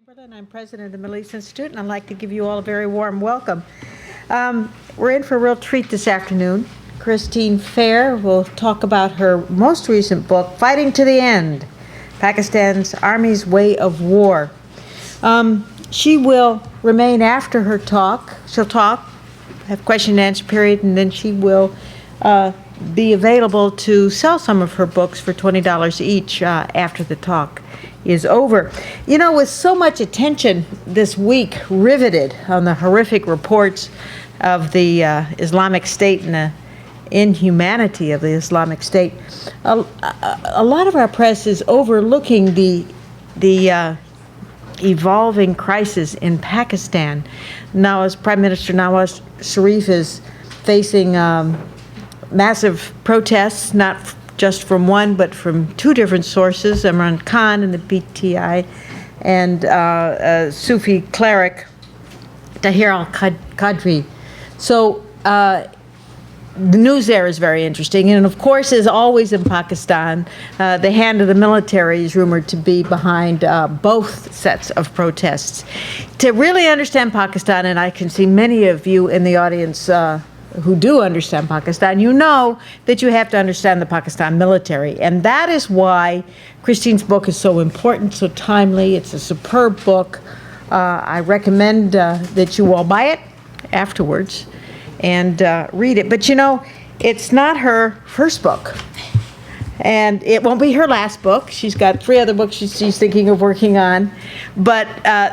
Chamberlain. I'm president of the Middle East Institute, and I'd like to give you all a very warm welcome. We're in for a real treat this afternoon. Christine Fair will talk about her most recent book, Fighting to the End, Pakistan's Army's Way of War. She will remain after her talk. She'll talk, have question and answer period, and then she will be available to sell some of her books for $20 each after the talk is over. You know, with so much attention this week riveted on the horrific reports of the Islamic State and the inhumanity of the Islamic State, a lot of our press is overlooking the evolving crisis in Pakistan. Now, as Prime Minister Nawaz Sharif is facing massive protests, not just from one, but from two different sources, Imran Khan and the PTI, and Sufi cleric Tahir al-Qadri. So the news there is very interesting. And of course, as always in Pakistan, the hand of the military is rumored to be behind both sets of protests. To really understand Pakistan, and I can see many of you in the audience who do understand Pakistan, you know that you have to understand the Pakistan military. And that is why Christine's book is so important, so timely. It's a superb book. I recommend that you all buy it afterwards and read it. But you know, it's not her first book. And it won't be her last book. She's got 3 other books she's thinking of working on. But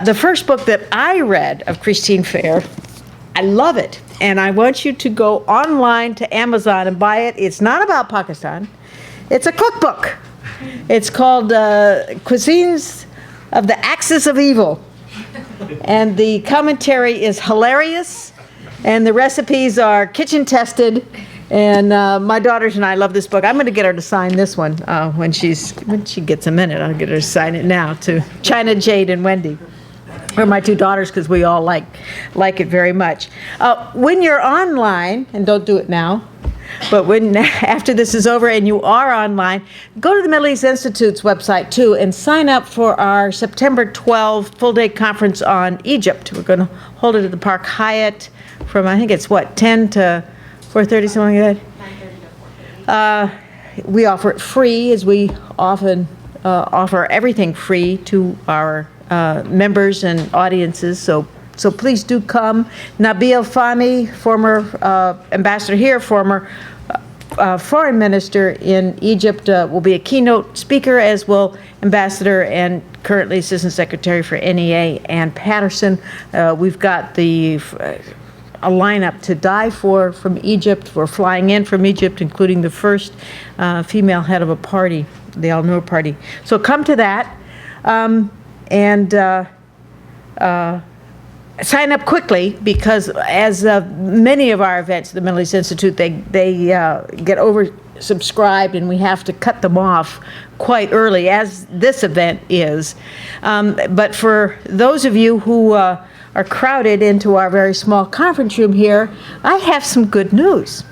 the first book that I read of Christine Fair, I love it. And I want you to go online to Amazon and buy it. It's not about Pakistan. It's a cookbook. It's called Cuisines of the Axis of Evil. And the commentary is hilarious. And the recipes are kitchen tested. And my daughters and I love this book. I'm going to get her to sign this one when she gets a minute. I'll get her to sign it now to China, Jade, and Wendy. Or my 2 daughters, because we all like it very much. When you're online, and don't do it now, but when after this is over and you are online, go to the Middle East Institute's website too and sign up for our September 12 full-day conference on Egypt. We're going to hold it at the Park Hyatt from, I think it's 10 to 4:30, something like that. 9:30 to 4:30. We offer it free, as we often offer everything free to our members and audiences, so please do come. Nabil Fahmy, former ambassador here, former foreign minister in Egypt, will be a keynote speaker, as will ambassador and currently assistant secretary for NEA Ann Patterson. We've got a lineup to die for from Egypt. We're flying in from Egypt, including the first female head of a party, the Al Noor Party. So come to that. And sign up quickly, because as many of our events at the Middle East Institute, they get oversubscribed and we have to cut them off quite early, as this event is. But for those of you who are crowded into our very small conference room here, I have some good news,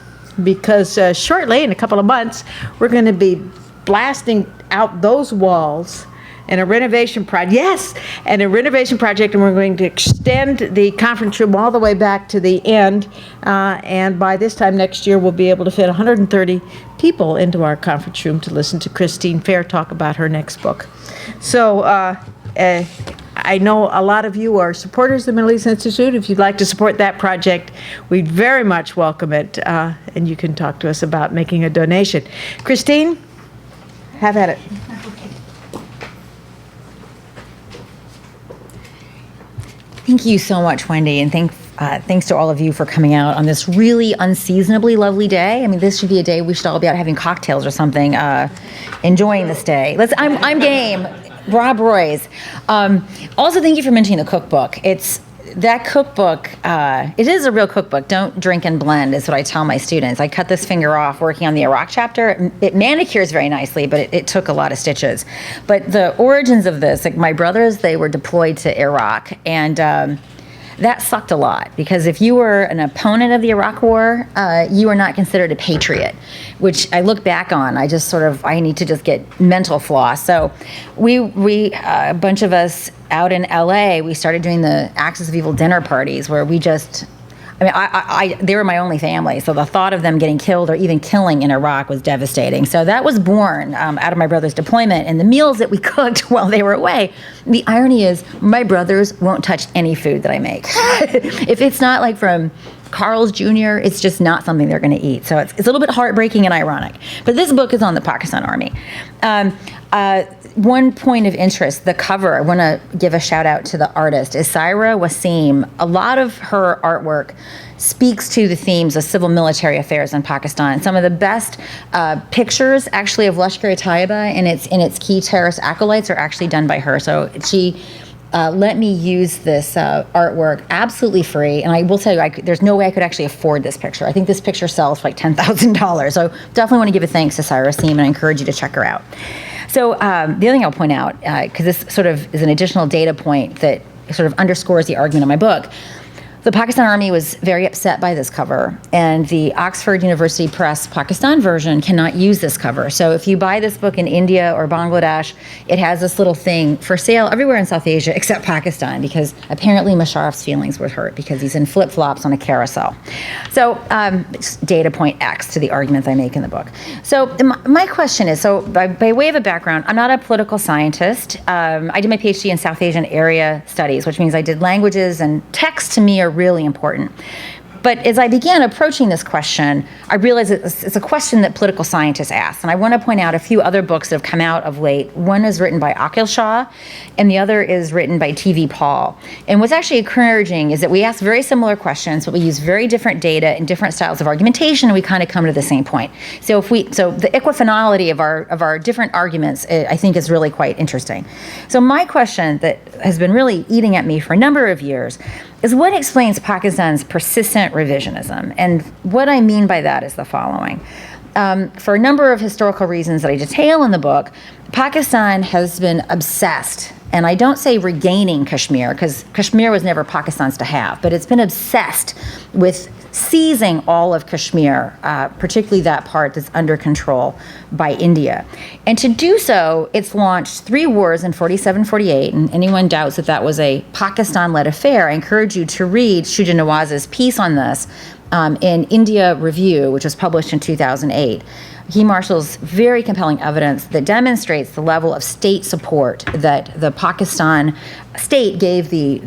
because shortly, in a couple of months, we're going to be blasting out those walls and a renovation project. Yes, and a renovation project, and we're going to extend the conference room all the way back to the end. And by this time next year, we'll be able to fit 130 people into our conference room to listen to Christine Fair talk about her next book. So I know a lot of you are supporters of the Middle East Institute. If you'd like to support that project, we'd very much welcome it. And you can talk to us about making a donation. Christine, have at it. Thank you so much, Wendy, and thanks to all of you for coming out on this really unseasonably lovely day. I mean, this should be a day we should all be out having cocktails or something, enjoying this day. I'm game. Rob Roy's. Also, thank you for mentioning the cookbook. That cookbook, it is a real cookbook. Don't drink and blend is what I tell my students. I cut this finger off working on the Iraq chapter. It manicures very nicely, but it took a lot of stitches. But the origins of this, like my brothers, they were deployed to Iraq, and that sucked a lot, because if you were an opponent of the Iraq War, you were not considered a patriot, which I look back on. I need to just get mental floss. So we a bunch of us out in LA, we started doing the Axis of Evil dinner parties where we just, they were my only family, so the thought of them getting killed or even killing in Iraq was devastating. So that was born out of my brother's deployment and the meals that we cooked while they were away. The irony is my brothers won't touch any food that I make. If it's not like from Carl's Jr., it's just not something they're going to eat. So it's a little bit heartbreaking and ironic. But this book is on the Pakistan Army. One point of interest, the cover, I want to give a shout out to the artist, Isaira Wasim. A lot of her artwork speaks to the themes of civil military affairs in Pakistan. Some of the best pictures actually of Lashkar-e-Taiba and its key terrorist acolytes are actually done by her. So she let me use this artwork absolutely free. And I will tell you, there's no way I could actually afford this picture. I think this picture sells for like $10,000. So definitely want to give a thanks to Isaira Wasim, and I encourage you to check her out. So the other thing I'll point out, because this sort of is an additional data point that sort of underscores the argument of my book, the Pakistan Army was very upset by this cover, and the Oxford University Press Pakistan version cannot use this cover. So if you buy this book in India or Bangladesh, it has this little thing for sale everywhere in South Asia except Pakistan, because apparently Musharraf's feelings were hurt because he's in flip-flops on a carousel. So data point X to the arguments I make in the book. So my question is, so by way of a background, I'm not a political scientist. I did my PhD in South Asian area studies, which means I did languages, and text to me are really important. But as I began approaching this question, I realized it's a question that political scientists ask. And I want to point out a few other books that have come out of late. One is written by Akil Shah, and the other is written by T.V. Paul. And what's actually encouraging is that we ask very similar questions, but we use very different data and different styles of argumentation, and we kind of come to the same point. So the equifinality of our different arguments, I think, is really quite interesting. So my question that has been really eating at me for a number of years is what explains Pakistan's persistent revisionism. And what I mean by that is the following. For a number of historical reasons that I detail in the book, Pakistan has been obsessed, and I don't say regaining Kashmir, because Kashmir was never Pakistan's to have, but it's been obsessed with seizing all of Kashmir, particularly that part that's under control by India. And to do so, it's launched 3 wars in 47-48, and anyone doubts that that was a Pakistan-led affair, I encourage you to read Shuja Nawaz's piece on this in India Review, which was published in 2008. He marshals very compelling evidence that demonstrates the level of state support that the Pakistan state gave the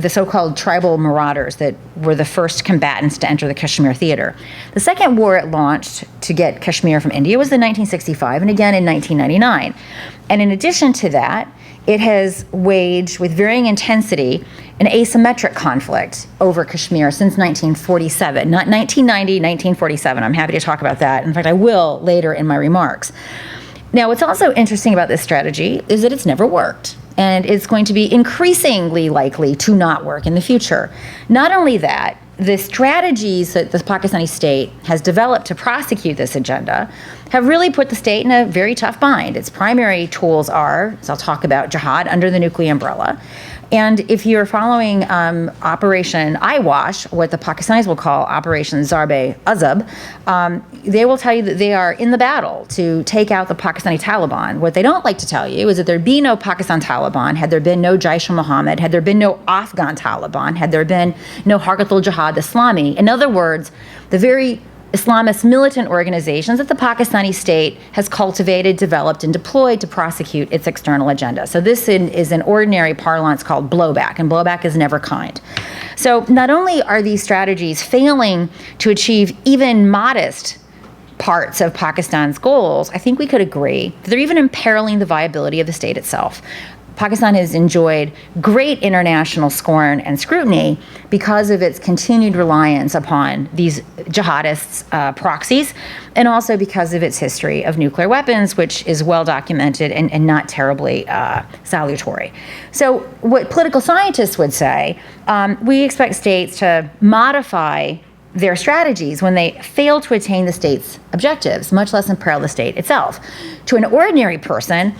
so-called tribal marauders that were the first combatants to enter the Kashmir theater. The second war it launched to get Kashmir from India was in 1965 and again in 1999. And in addition to that, it has waged with varying intensity an asymmetric conflict over Kashmir since 1947, not 1990, 1947. I'm happy to talk about that. In fact, I will later in my remarks. Now, what's also interesting about this strategy is that it's never worked, and it's going to be increasingly likely to not work in the future. Not only that, the strategies that the Pakistani state has developed to prosecute this agenda have really put the state in a very tough bind. Its primary tools are, as I'll talk about, jihad under the nuclear umbrella. And if you're following Operation Eyewash, what the Pakistanis will call Operation Zarb-e-Azab, they will tell you that they are in the battle to take out the Pakistani Taliban. What they don't like to tell you is that there'd be no Pakistan Taliban had there been no Jaish-e-Mohammed, had there been no Afghan Taliban, had there been no Harkatul Jihad Islami. In other words, the very Islamist militant organizations that the Pakistani state has cultivated, developed, and deployed to prosecute its external agenda. So this is in ordinary parlance called blowback, and blowback is never kind. So not only are these strategies failing to achieve even modest parts of Pakistan's goals, I think we could agree that they're even imperiling the viability of the state itself. Pakistan has enjoyed great international scorn and scrutiny because of its continued reliance upon these jihadists' proxies, and also because of its history of nuclear weapons, which is well documented and not terribly salutary. So what political scientists would say, we expect states to modify their strategies when they fail to attain the state's objectives, much less imperil the state itself. To an ordinary person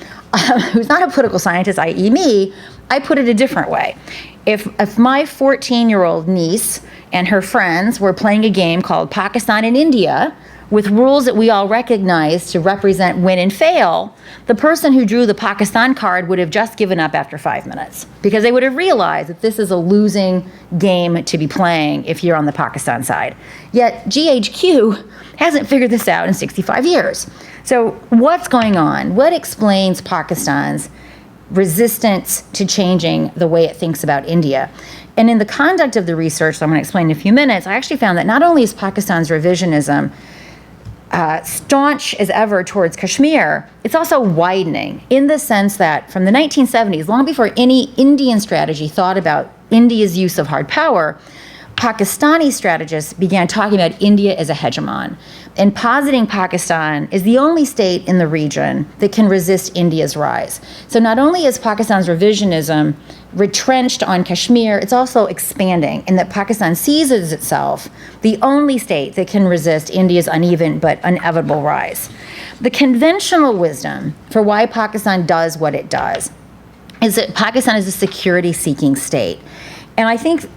who's not a political scientist, i.e. me, I put it a different way. If my 14-year-old niece and her friends were playing a game called Pakistan and India with rules that we all recognize to represent win and fail, the person who drew the Pakistan card would have just given up after 5 minutes because they would have realized that this is a losing game to be playing if you're on the Pakistan side. Yet GHQ hasn't figured this out in 65 years. So what's going on? What explains Pakistan's resistance to changing the way it thinks about India? And in the conduct of the research that I'm going to explain in a few minutes, I actually found that not only is Pakistan's revisionism staunch as ever towards Kashmir, it's also widening in the sense that from the 1970s, long before any Indian strategy thought about India's use of hard power, Pakistani strategists began talking about India as a hegemon and positing Pakistan is the only state in the region that can resist India's rise. So not only is Pakistan's revisionism retrenched on Kashmir, it's also expanding in that Pakistan sees as itself the only state that can resist India's uneven but inevitable rise. The conventional wisdom for why Pakistan does what it does is that Pakistan is a security-seeking state. And I think,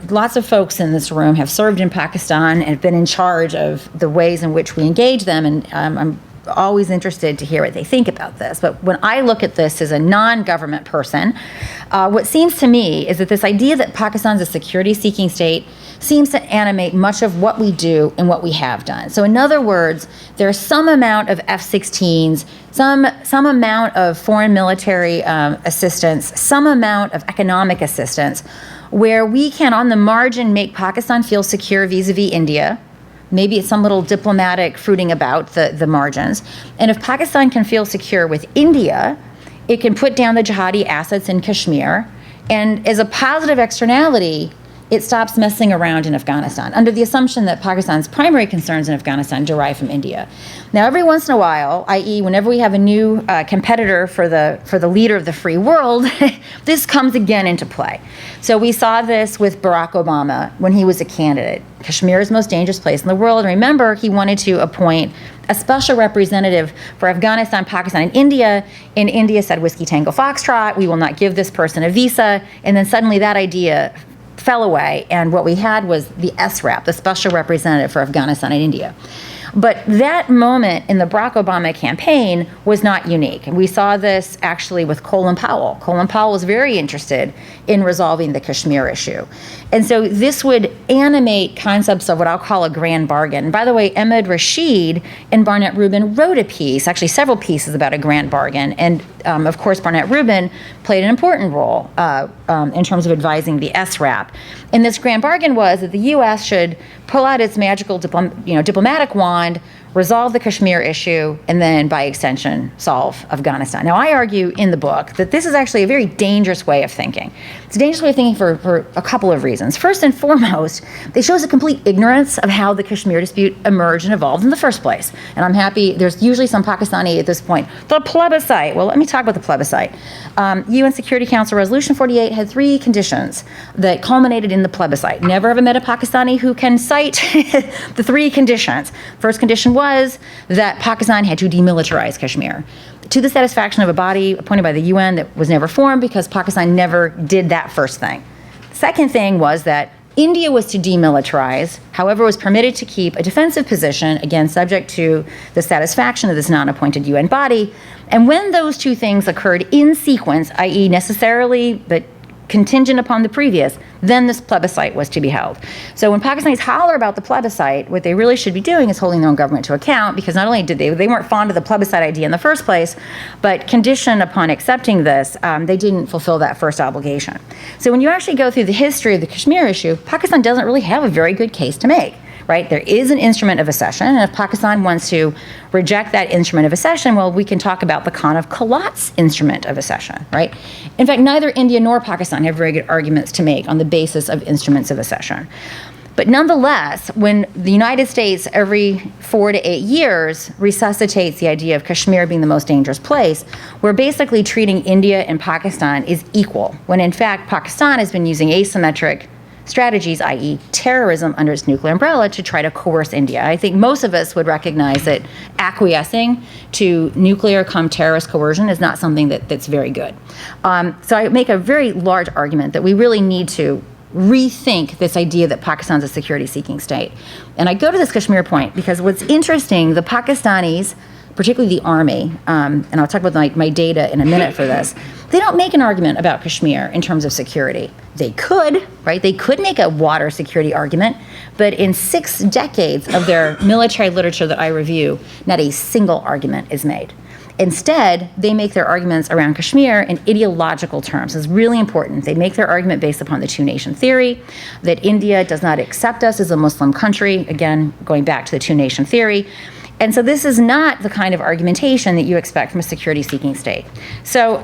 lots of folks in this room have served in Pakistan and have been in charge of the ways in which we engage them, and I'm always interested to hear what they think about this. But when I look at this as a non-government person, what seems to me is that this idea that Pakistan's a security-seeking state seems to animate much of what we do and what we have done. So in other words, there's some amount of F-16s, some amount of foreign military assistance, some amount of economic assistance, where we can, on the margin, make Pakistan feel secure vis-a-vis India. Maybe it's some little diplomatic fruiting about the margins. And if Pakistan can feel secure with India, it can put down the jihadi assets in Kashmir. And as a positive externality, it stops messing around in Afghanistan, under the assumption that Pakistan's primary concerns in Afghanistan derive from India. Now, every once in a while, i.e. whenever we have a new competitor for the leader of the free world, this comes again into play. So we saw this with Barack Obama when he was a candidate. Kashmir is the most dangerous place in the world. And remember, he wanted to appoint a special representative for Afghanistan, Pakistan, and India. And India said, Whiskey Tango Foxtrot, we will not give this person a visa. And then suddenly that idea fell away, and what we had was the SRAP, the Special Representative for Afghanistan and India. But that moment in the Barack Obama campaign was not unique. And we saw this actually with Colin Powell. Colin Powell was very interested in resolving the Kashmir issue. And so this would animate concepts of what I'll call a grand bargain. And by the way, Ahmed Rashid and Barnett Rubin wrote a piece, actually several pieces about a grand bargain. And of course, Barnett Rubin played an important role in terms of advising the SRAP. And this grand bargain was that the U.S. should pull out its magical diplomatic wand, resolve the Kashmir issue, and then, by extension, solve Afghanistan. Now, I argue in the book that this is actually a very dangerous way of thinking. It's a dangerous way of thinking for a couple of reasons. First and foremost, it shows a complete ignorance of how the Kashmir dispute emerged and evolved in the first place. And I'm happy, there's usually some Pakistani at this point, the plebiscite. Well, let me talk about the plebiscite. UN Security Council Resolution 48 had 3 conditions that culminated in the plebiscite. Never have I met a Pakistani who can cite the 3 conditions. First condition was that Pakistan had to demilitarize Kashmir, to the satisfaction of a body appointed by the UN that was never formed because Pakistan never did that first thing. The second thing was that India was to demilitarize, however, was permitted to keep a defensive position, again, subject to the satisfaction of this non-appointed UN body. And when those 2 things occurred in sequence, i.e. necessarily, but contingent upon the previous, then this plebiscite was to be held. So when Pakistanis holler about the plebiscite, what they really should be doing is holding their own government to account, because not only did they weren't fond of the plebiscite idea in the first place, but conditioned upon accepting this, they didn't fulfill that first obligation. So when you actually go through the history of the Kashmir issue, Pakistan doesn't really have a very good case to make. Right? There is an instrument of accession, and if Pakistan wants to reject that instrument of accession, well, we can talk about the Khan of Kalat's instrument of accession, right? In fact, neither India nor Pakistan have very good arguments to make on the basis of instruments of accession. But nonetheless, when the United States every 4 to 8 years resuscitates the idea of Kashmir being the most dangerous place, we're basically treating India and Pakistan as equal, when in fact Pakistan has been using asymmetric strategies, i.e. terrorism under its nuclear umbrella, to try to coerce India. I think most of us would recognize that acquiescing to nuclear terrorist coercion is not something that's very good. So I make a very large argument that we really need to rethink this idea that Pakistan's a security-seeking state. And I go to this Kashmir point because what's interesting, the Pakistanis, particularly the army, and I'll talk about my data in a minute for this, they don't make an argument about Kashmir in terms of security. They could, right? They could make a water security argument, but in 6 decades of their military literature that I review, not a single argument is made. Instead, they make their arguments around Kashmir in ideological terms. It's really important. They make their argument based upon the two-nation theory, that India does not accept us as a Muslim country, again, going back to the two-nation theory. And so this is not the kind of argumentation that you expect from a security-seeking state. So,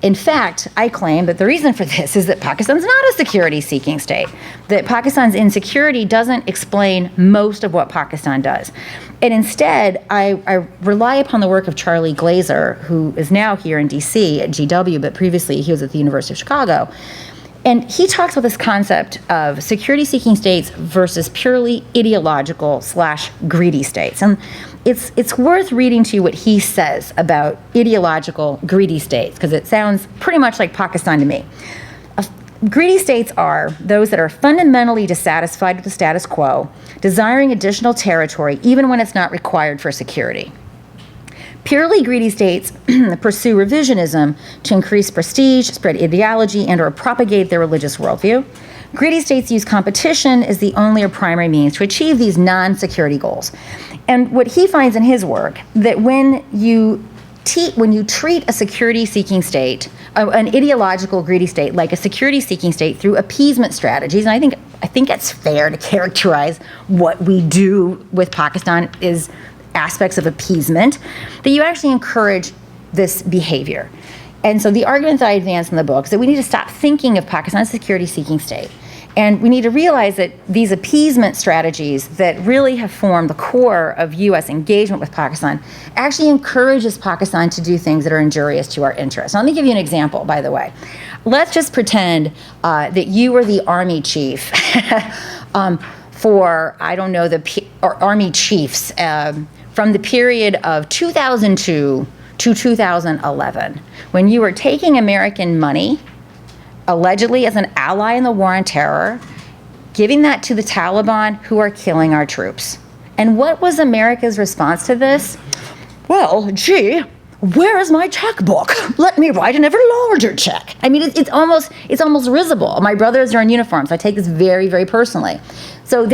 in fact, I claim that the reason for this is that Pakistan's not a security-seeking state, that Pakistan's insecurity doesn't explain most of what Pakistan does. And instead, I rely upon the work of Charlie Glazer, who is now here in DC at GW, but previously he was at the University of Chicago. And he talks about this concept of security-seeking states versus purely ideological / greedy states. And it's worth reading to you what he says about ideological, greedy states, because it sounds pretty much like Pakistan to me. Greedy states are those that are fundamentally dissatisfied with the status quo, desiring additional territory even when it's not required for security. Purely greedy states pursue revisionism to increase prestige, spread ideology, and or propagate their religious worldview. Greedy states use competition as the only or primary means to achieve these non-security goals. And what he finds in his work, that when you treat a security-seeking state, an ideological greedy state, like a security-seeking state through appeasement strategies, and I think it's fair to characterize what we do with Pakistan is aspects of appeasement, that you actually encourage this behavior. And so the arguments I advance in the book is that we need to stop thinking of Pakistan as a security-seeking state. And we need to realize that these appeasement strategies that really have formed the core of U.S. engagement with Pakistan actually encourages Pakistan to do things that are injurious to our interests. Now, let me give you an example, by the way. Let's just pretend that you were the army chief for, I don't know, army chiefs from the period of 2002 to 2011, when you were taking American money, allegedly as an ally in the war on terror, giving that to the Taliban, who are killing our troops. And what was America's response to this? Well, gee, where is my checkbook? Let me write an ever larger check. I mean, it's almost risible. My brothers are in uniform, so I take this very, very personally. So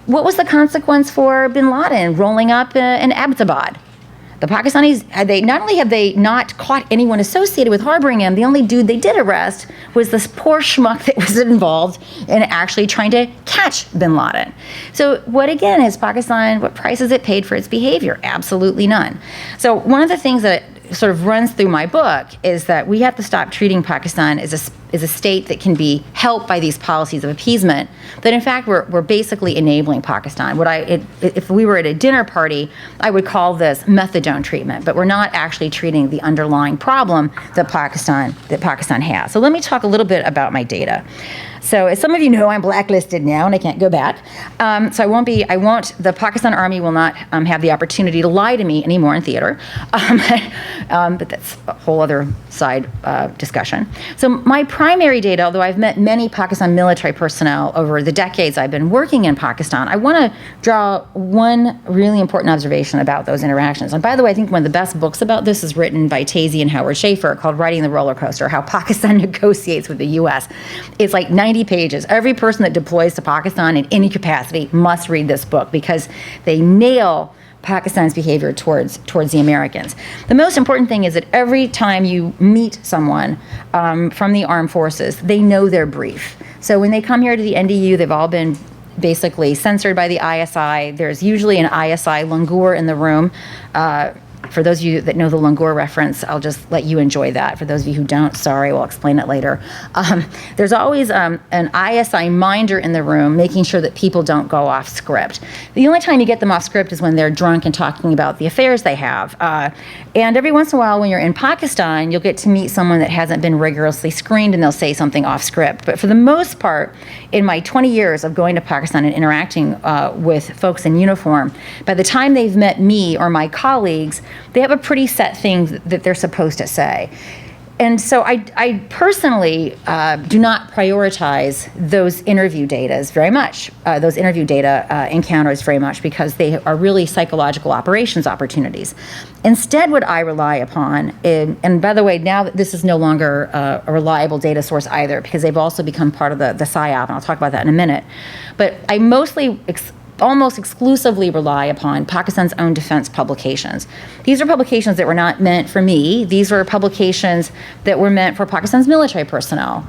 what was the consequence for bin Laden rolling up in Abbottabad? The Pakistanis, not only have they not caught anyone associated with harboring him, the only dude they did arrest was this poor schmuck that was involved in actually trying to catch bin Laden. So what price has it paid for its behavior? Absolutely none. So one of the things that sort of runs through my book is that we have to stop treating Pakistan as a state that can be helped by these policies of appeasement, that in fact we're basically enabling Pakistan. If we were at a dinner party, I would call this methadone treatment, but we're not actually treating the underlying problem that Pakistan has. So let me talk a little bit about my data. So as some of you know, I'm blacklisted now and I can't go back. So the Pakistan Army will not have the opportunity to lie to me anymore in theater. But that's a whole other side discussion. So my primary data, although I've met many Pakistan military personnel over the decades I've been working in Pakistan, I want to draw one really important observation about those interactions. And by the way, I think one of the best books about this is written by Tazy and Howard Schaefer called Riding the Roller Coaster, How Pakistan Negotiates with the U.S. It's like 90 pages. Every person that deploys to Pakistan in any capacity must read this book because they nail Pakistan's behavior towards the Americans. The most important thing is that every time you meet someone from the armed forces, they know their brief. So when they come here to the NDU, they've all been basically censored by the ISI. There's usually an ISI langur in the room For those of you that know the Langur reference, I'll just let you enjoy that. For those of you who don't, sorry, we'll explain it later. There's always an ISI minder in the room, making sure that people don't go off script. The only time you get them off script is when they're drunk and talking about the affairs they have. And every once in a while, when you're in Pakistan, you'll get to meet someone that hasn't been rigorously screened, and they'll say something off script. But for the most part, in my 20 years of going to Pakistan and interacting with folks in uniform, by the time they've met me or my colleagues, they have a pretty set thing that they're supposed to say. And so I personally do not prioritize those interview data very much, those interview data encounters very much, because they are really psychological operations opportunities. Instead, what I rely upon, and by the way, now this is no longer a reliable data source either, because they've also become part of the PSYOP, and I'll talk about that in a minute. But I mostly almost exclusively rely upon Pakistan's own defense publications. These are publications that were not meant for me. These were publications that were meant for Pakistan's military personnel.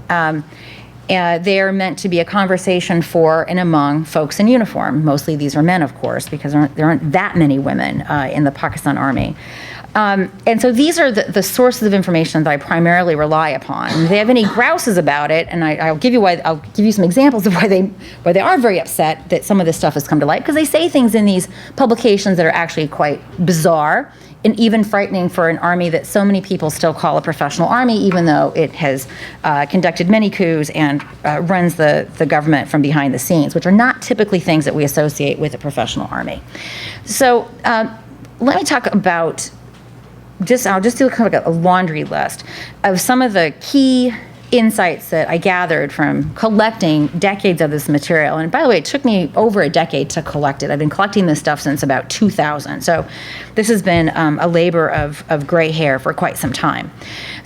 They are meant to be a conversation for and among folks in uniform. Mostly these are men, of course, because there aren't that many women in the Pakistan Army. And so these are the sources of information that I primarily rely upon. If they have any grouses about it, and I'll give you some examples of where they are very upset that some of this stuff has come to light, because they say things in these publications that are actually quite bizarre and even frightening for an army that so many people still call a professional army, even though it has conducted many coups and runs the government from behind the scenes, which are not typically things that we associate with a professional army. So let me talk about I'll just do kind of like a laundry list of some of the key insights that I gathered from collecting decades of this material. And by the way, it took me over a decade to collect it. I've been collecting this stuff since about 2000. So this has been a labor of gray hair for quite some time.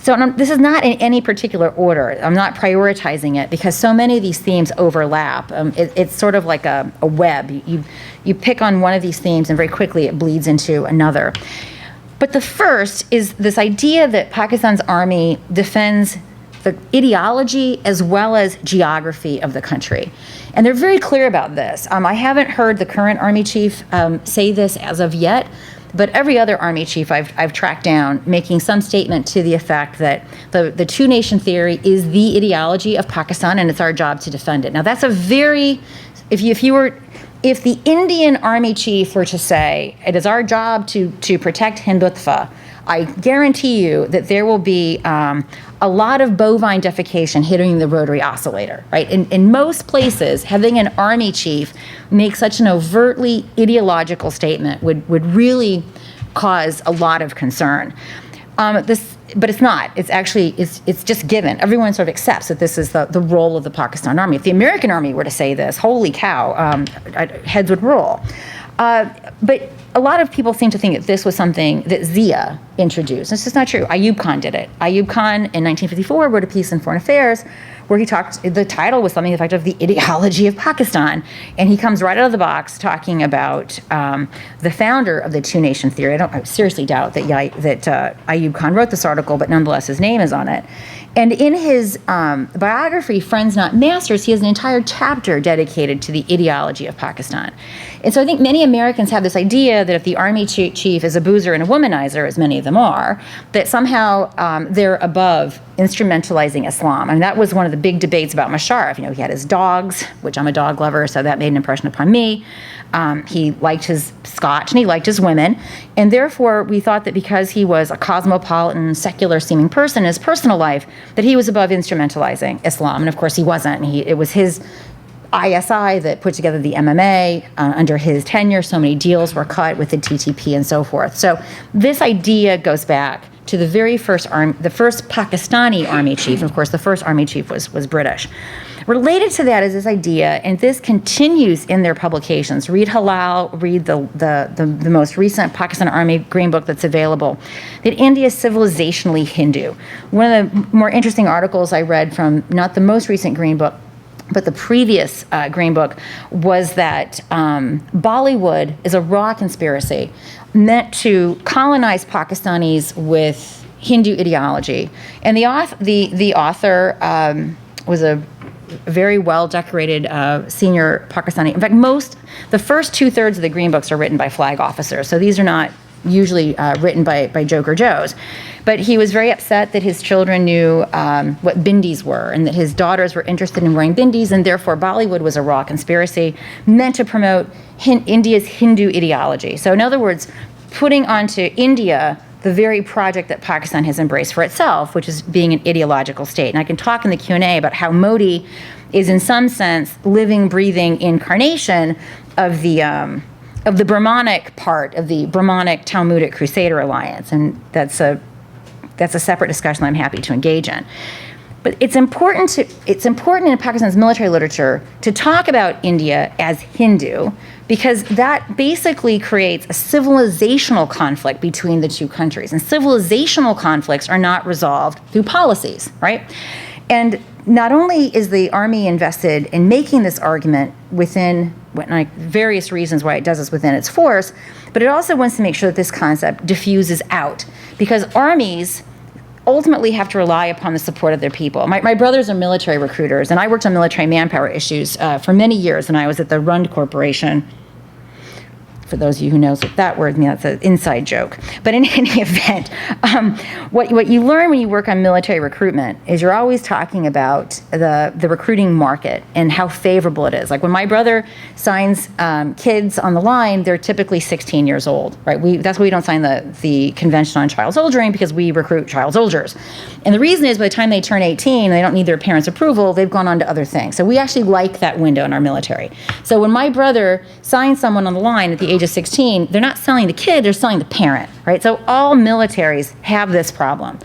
So this is not in any particular order. I'm not prioritizing it because so many of these themes overlap. It's sort of like a web. You pick on one of these themes and very quickly it bleeds into another. But the first is this idea that Pakistan's army defends the ideology as well as geography of the country. And they're very clear about this. I haven't heard the current army chief say this as of yet, but every other army chief I've tracked down making some statement to the effect that the two-nation theory is the ideology of Pakistan and it's our job to defend it. Now that's a very, if the Indian army chief were to say, it is our job to protect Hindutva, I guarantee you that there will be a lot of bovine defecation hitting the rotary oscillator, right? In most places, having an army chief make such an overtly ideological statement would really cause a lot of concern. But it's not. It's actually, it's just given. Everyone sort of accepts that this is the role of the Pakistan Army. If the American Army were to say this, holy cow, heads would roll. But a lot of people seem to think that this was something that Zia introduced. It's just not true. Ayub Khan did it. Ayub Khan in 1954 wrote a piece in Foreign Affairs where he talked, the title was something to the effect of the ideology of Pakistan. And he comes right out of the box talking about the founder of the two-nation theory. I seriously doubt that Ayub Khan wrote this article, but nonetheless his name is on it. And in his biography, Friends Not Masters, he has an entire chapter dedicated to the ideology of Pakistan. And so I think many Americans have this idea that if the army chief is a boozer and a womanizer, as many of them are, that somehow they're above instrumentalizing Islam. I mean, that was one of the big debates about Musharraf. He had his dogs, which I'm a dog lover, so that made an impression upon me. He liked his scotch and he liked his women. And therefore, we thought that because he was a cosmopolitan, secular-seeming person in his personal life, that he was above instrumentalizing Islam. And of course, he wasn't. It was his ISI that put together the MMA. Under his tenure, so many deals were cut with the TTP and so forth. So this idea goes back to the very first the first Pakistani army chief. And of course, the first army chief was British. Related to that is this idea, and this continues in their publications. Read Halal, read the most recent Pakistan Army Green Book that's available, that India is civilizationally Hindu. One of the more interesting articles I read from not the most recent Green Book, but the previous Green Book, was that Bollywood is a raw conspiracy meant to colonize Pakistanis with Hindu ideology. And the author was a very well-decorated senior Pakistani. In fact, the first 2/3 of the Green Books are written by flag officers. So these are not usually written by Joker Joes. But he was very upset that his children knew what bindis were and that his daughters were interested in wearing bindis, and therefore Bollywood was a raw conspiracy meant to promote India's Hindu ideology. So in other words, putting onto India the very project that Pakistan has embraced for itself, which is being an ideological state. And I can talk in the Q&A about how Modi is in some sense living, breathing incarnation of the Brahmanic part of the Brahmanic Talmudic Crusader alliance, and that's a separate discussion I'm happy to engage in. But it's important in Pakistan's military literature to talk about India as Hindu, because that basically creates a civilizational conflict between the two countries. And civilizational conflicts are not resolved through policies, right? And not only is the army invested in making this argument within various reasons why it does this within its force, but it also wants to make sure that this concept diffuses out, because armies ultimately have to rely upon the support of their people. My brothers are military recruiters, and I worked on military manpower issues for many years when I was at the Rund Corporation. For those of you who knows what that word means, that's an inside joke. But in any event, what you learn when you work on military recruitment is you're always talking about the recruiting market and how favorable it is. Like when my brother signs kids on the line, they're typically 16 years old, right? That's why we don't sign the convention on child soldiering, because we recruit child soldiers. And the reason is by the time they turn 18, they don't need their parents' approval, they've gone on to other things. So we actually like that window in our military. So when my brother signs someone on the line at the age of 16, they're not selling the kid, they're selling the parent, right? So all militaries have this problem.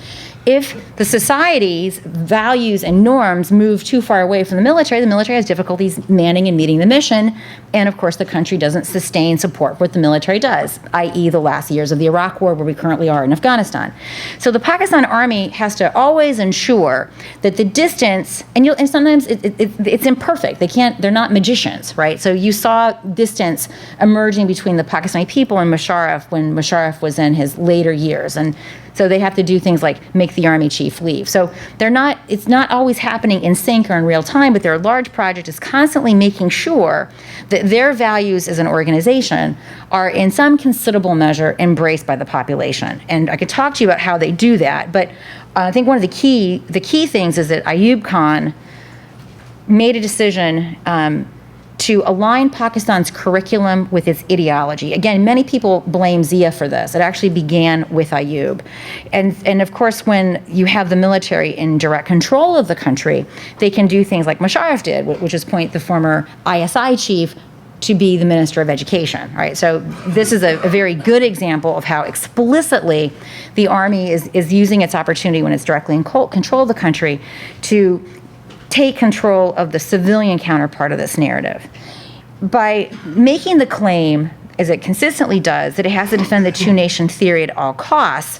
If the society's values and norms move too far away from the military has difficulties manning and meeting the mission, and of course the country doesn't sustain support what the military does, i.e. the last years of the Iraq War, where we currently are in Afghanistan. So the Pakistan army has to always ensure that the distance, and sometimes it's imperfect, they're not magicians, right? So you saw distance emerging between the Pakistani people and Musharraf when Musharraf was in his later years, and so they have to do things like make the army chief leave. So it's not always happening in sync or in real time, but their large project is constantly making sure that their values as an organization are in some considerable measure embraced by the population. And I could talk to you about how they do that, but I think one of the key things is that Ayub Khan made a decision to align Pakistan's curriculum with its ideology. Again, many people blame Zia for this. It actually began with Ayub. And of course, when you have the military in direct control of the country, they can do things like Musharraf did, which is appoint the former ISI chief to be the Minister of Education, right? So this is a very good example of how explicitly the army is using its opportunity when it's directly in control of the country to take control of the civilian counterpart of this narrative. By making the claim, as it consistently does, that it has to defend the two-nation theory at all costs,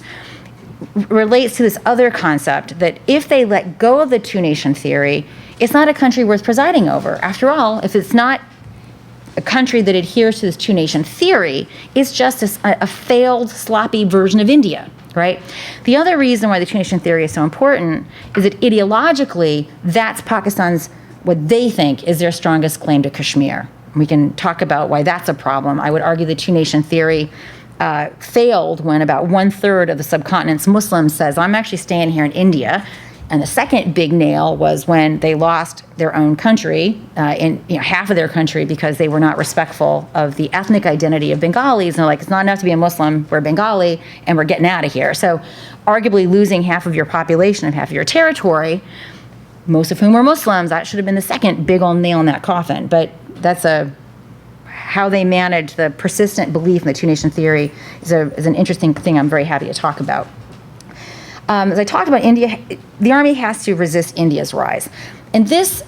relates to this other concept that if they let go of the two-nation theory, it's not a country worth presiding over. After all, if it's not a country that adheres to this two-nation theory, it's just a failed, sloppy version of India. Right? The other reason why the two-nation theory is so important is that ideologically, that's Pakistan's, what they think is their strongest claim to Kashmir. We can talk about why that's a problem. I would argue the two-nation theory failed when about 1/3 of the subcontinent's Muslims says, I'm actually staying here in India. And the second big nail was when they lost their own country, half of their country, because they were not respectful of the ethnic identity of Bengalis. And they're like, it's not enough to be a Muslim, we're Bengali, and we're getting out of here. So arguably losing half of your population and half of your territory, most of whom were Muslims, that should have been the second big old nail in that coffin. But that's how they manage the persistent belief in the two-nation theory is an interesting thing I'm very happy to talk about. As I talked about India, the army has to resist India's rise. And this,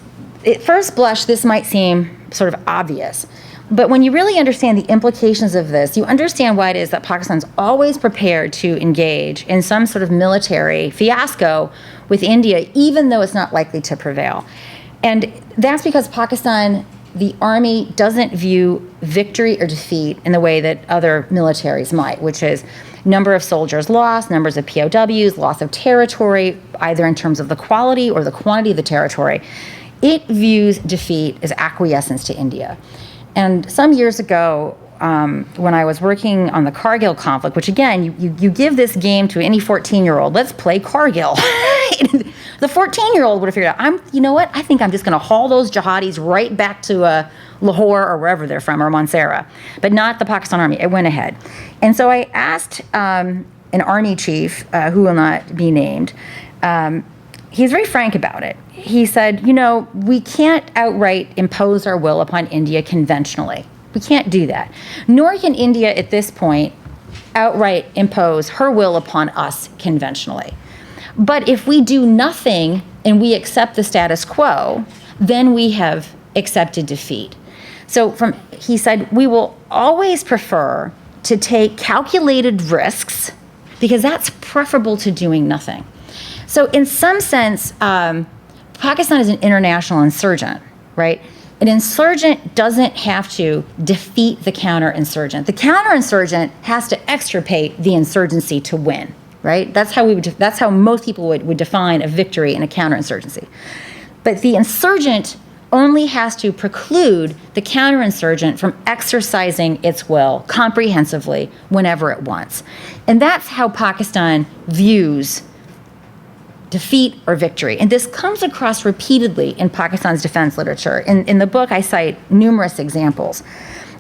at first blush, this might seem sort of obvious. But when you really understand the implications of this, you understand why it is that Pakistan's always prepared to engage in some sort of military fiasco with India, even though it's not likely to prevail. And that's because Pakistan, the army doesn't view victory or defeat in the way that other militaries might, which is number of soldiers lost, numbers of POWs, loss of territory, either in terms of the quality or the quantity of the territory. It views defeat as acquiescence to India. And some years ago, when I was working on the Cargill conflict, which again, you give this game to any 14-year-old, let's play Cargill. The 14-year-old would have figured out, you know what, I think I'm just going to haul those jihadis right back to Lahore or wherever they're from, or Mansehra, but not the Pakistan Army. It went ahead. And so I asked an army chief, who will not be named, he's very frank about it. He said, we can't outright impose our will upon India conventionally. We can't do that. Nor can India at this point outright impose her will upon us conventionally. But if we do nothing and we accept the status quo, then we have accepted defeat. So he said, we will always prefer to take calculated risks because that's preferable to doing nothing. So in some sense, Pakistan is an international insurgent, right? An insurgent doesn't have to defeat the counterinsurgent. The counterinsurgent has to extirpate the insurgency to win, right? That's how most people would define a victory in a counterinsurgency. But the insurgent only has to preclude the counterinsurgent from exercising its will comprehensively whenever it wants. And that's how Pakistan views defeat or victory. And this comes across repeatedly in Pakistan's defense literature. In the book, I cite numerous examples.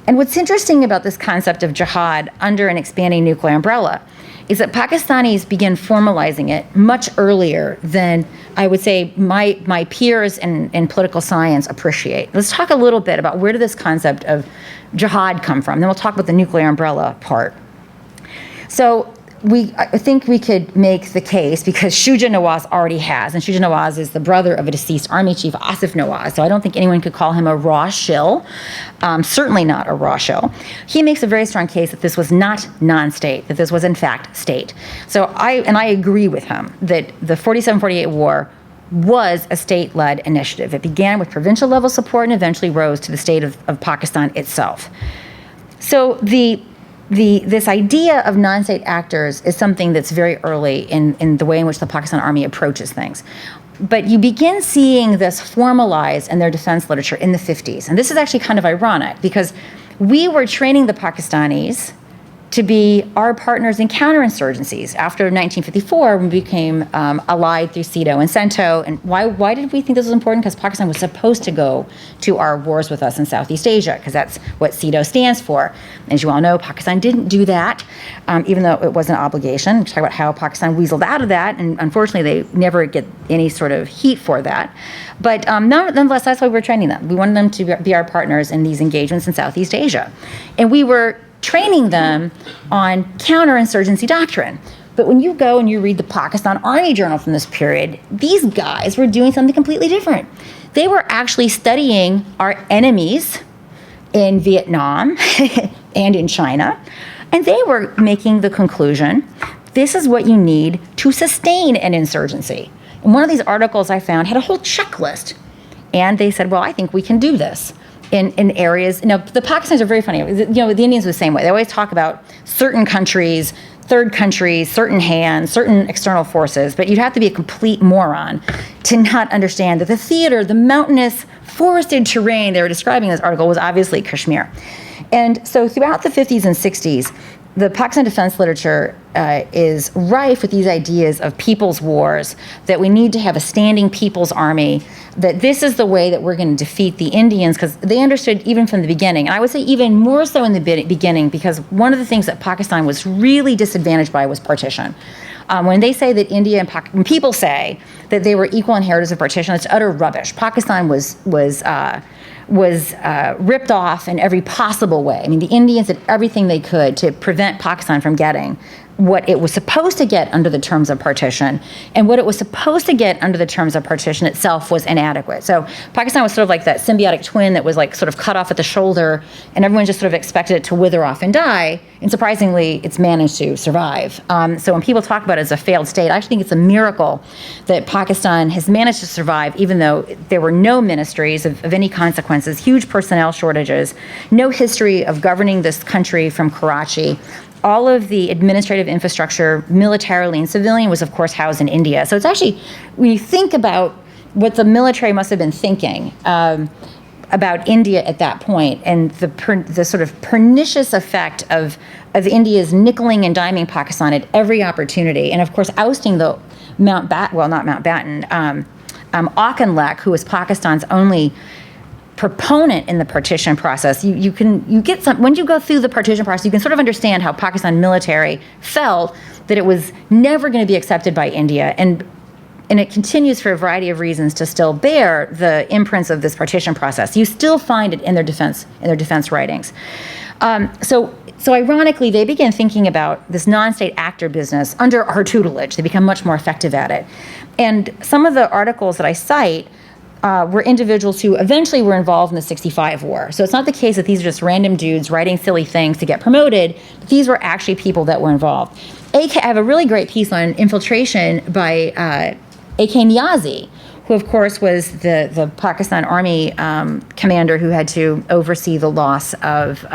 And what's interesting about this concept of jihad under an expanding nuclear umbrella is that Pakistanis begin formalizing it much earlier than I would say my peers in political science appreciate. Let's talk a little bit about where did this concept of jihad come from. Then we'll talk about the nuclear umbrella part. So I think we could make the case, because Shuja Nawaz already has, and Shuja Nawaz is the brother of a deceased army chief, Asif Nawaz, so I don't think anyone could call him a raw shill, certainly not a raw shill. He makes a very strong case that this was not non-state, that this was in fact state. So I agree with him that the 47-48 war was a state-led initiative. It began with provincial level support and eventually rose to the state of Pakistan itself. So this idea of non-state actors is something that's very early in the way in which the Pakistan Army approaches things. But you begin seeing this formalized in their defense literature in the 50s. And this is actually kind of ironic because we were training the Pakistanis to be our partners in counterinsurgencies. After 1954, we became allied through SEATO and CENTO. And why did we think this was important? Because Pakistan was supposed to go to our wars with us in Southeast Asia, because that's what SEATO stands for. As you all know, Pakistan didn't do that, even though it was an obligation. We talk about how Pakistan weaseled out of that, and unfortunately, they never get any sort of heat for that. But nonetheless, that's why we were training them. We wanted them to be our partners in these engagements in Southeast Asia. And we were training them on counterinsurgency doctrine. But when you go and you read the Pakistan Army Journal from this period, these guys were doing something completely different. They were actually studying our enemies in Vietnam and in China, and they were making the conclusion, this is what you need to sustain an insurgency. And one of these articles I found had a whole checklist, and they said, well, I think we can do this. In areas, the Pakistanis are very funny. The Indians are the same way. They always talk about certain countries, third countries, certain hands, certain external forces, but you'd have to be a complete moron to not understand that the theater, the mountainous, forested terrain they were describing in this article was obviously Kashmir. And so throughout the 50s and 60s, the Pakistan defense literature is rife with these ideas of people's wars, that we need to have a standing people's army, that this is the way that we're going to defeat the Indians, because they understood even from the beginning. And I would say even more so in the beginning, because one of the things that Pakistan was really disadvantaged by was partition. When they say that India and when people say that they were equal inheritors of partition, it's utter rubbish. Pakistan was ripped off in every possible way. I mean, the Indians did everything they could to prevent Pakistan from getting what it was supposed to get under the terms of partition, and what it was supposed to get under the terms of partition itself was inadequate. So Pakistan was sort of like that symbiotic twin that was like sort of cut off at the shoulder, and everyone just sort of expected it to wither off and die, and surprisingly, it's managed to survive. So when people talk about it as a failed state, I actually think it's a miracle that Pakistan has managed to survive, even though there were no ministries of any consequences, huge personnel shortages, no history of governing this country from Karachi. All of the administrative infrastructure, militarily and civilian, was of course housed in India. So it's actually, when you think about what the military must have been thinking, about India at that point and the sort of pernicious effect of India's nickeling and diming Pakistan at every opportunity, and of course ousting the Auchinleck, who was Pakistan's only proponent in the partition process. You get some, when you go through the partition process, you can sort of understand how Pakistan military felt that it was never going to be accepted by India, and it continues for a variety of reasons to still bear the imprints of this partition process. You still find it in their defense writings. So ironically, they begin thinking about this non-state actor business under our tutelage. They become much more effective at it. And some of the articles that I cite were individuals who eventually were involved in the 65 war. So it's not the case that these are just random dudes writing silly things to get promoted, but these were actually people that were involved. I have a really great piece on infiltration by A.K. Niazi, who of course was the Pakistan Army commander who had to oversee the loss of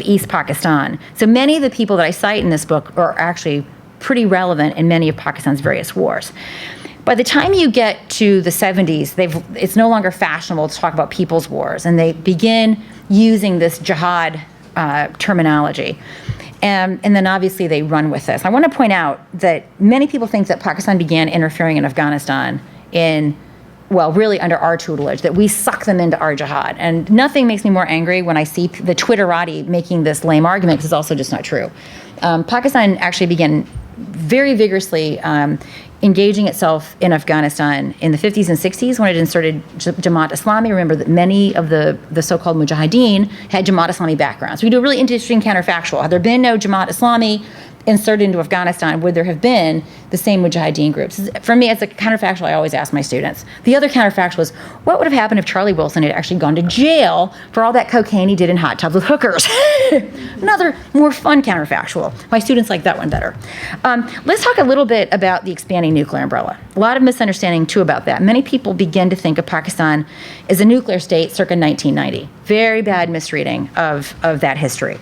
East Pakistan. So many of the people that I cite in this book are actually pretty relevant in many of Pakistan's various wars. By the time you get to the 70s, it's no longer fashionable to talk about people's wars, and they begin using this jihad terminology. And then obviously they run with this. I want to point out that many people think that Pakistan began interfering in Afghanistan really under our tutelage, that we suck them into our jihad. And nothing makes me more angry when I see the Twitterati making this lame argument, because it's also just not true. Pakistan actually began very vigorously engaging itself in Afghanistan in the 50s and 60s when it inserted Jamaat Islami. Remember that many of the so-called Mujahideen had Jamaat Islami backgrounds. We do a really interesting counterfactual. Had there been no Jamaat Islami inserted into Afghanistan, would there have been the same Mujahideen groups? For me, it's a counterfactual I always ask my students. The other counterfactual is, what would have happened if Charlie Wilson had actually gone to jail for all that cocaine he did in hot tubs with hookers? Another more fun counterfactual. My students like that one better. Let's talk a little bit about the expanding nuclear umbrella. A lot of misunderstanding too about that. Many people begin to think of Pakistan as a nuclear state circa 1990. Very bad misreading of that history.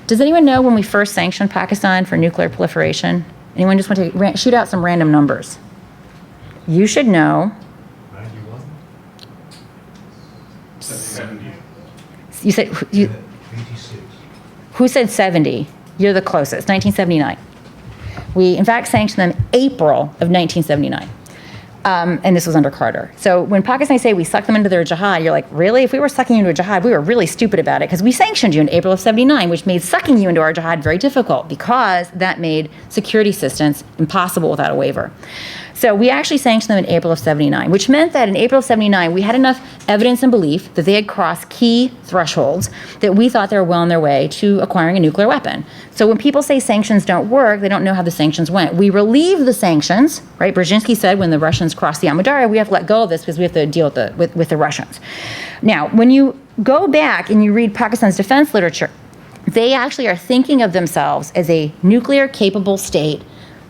Does anyone know when we first sanctioned Pakistan for nuclear proliferation? Anyone just want to shoot out some random numbers? You should know. 91? 70. You said, 86. who said 70? You're the closest, 1979. We, in fact, sanctioned them April of 1979. And this was under Carter. So when Pakistan say we suck them into their jihad, you're like, really? If we were sucking you into a jihad, we were really stupid about it, because we sanctioned you in April of 79, which made sucking you into our jihad very difficult, because that made security assistance impossible without a waiver. So we actually sanctioned them in April of 79, which meant that in April of 79, we had enough evidence and belief that they had crossed key thresholds that we thought they were well on their way to acquiring a nuclear weapon. So when people say sanctions don't work, they don't know how the sanctions went. We relieved the sanctions, right? Brzezinski said when the Russians crossed the Amudarya, we have to let go of this because we have to deal with the Russians. Now, when you go back and you read Pakistan's defense literature, they actually are thinking of themselves as a nuclear capable state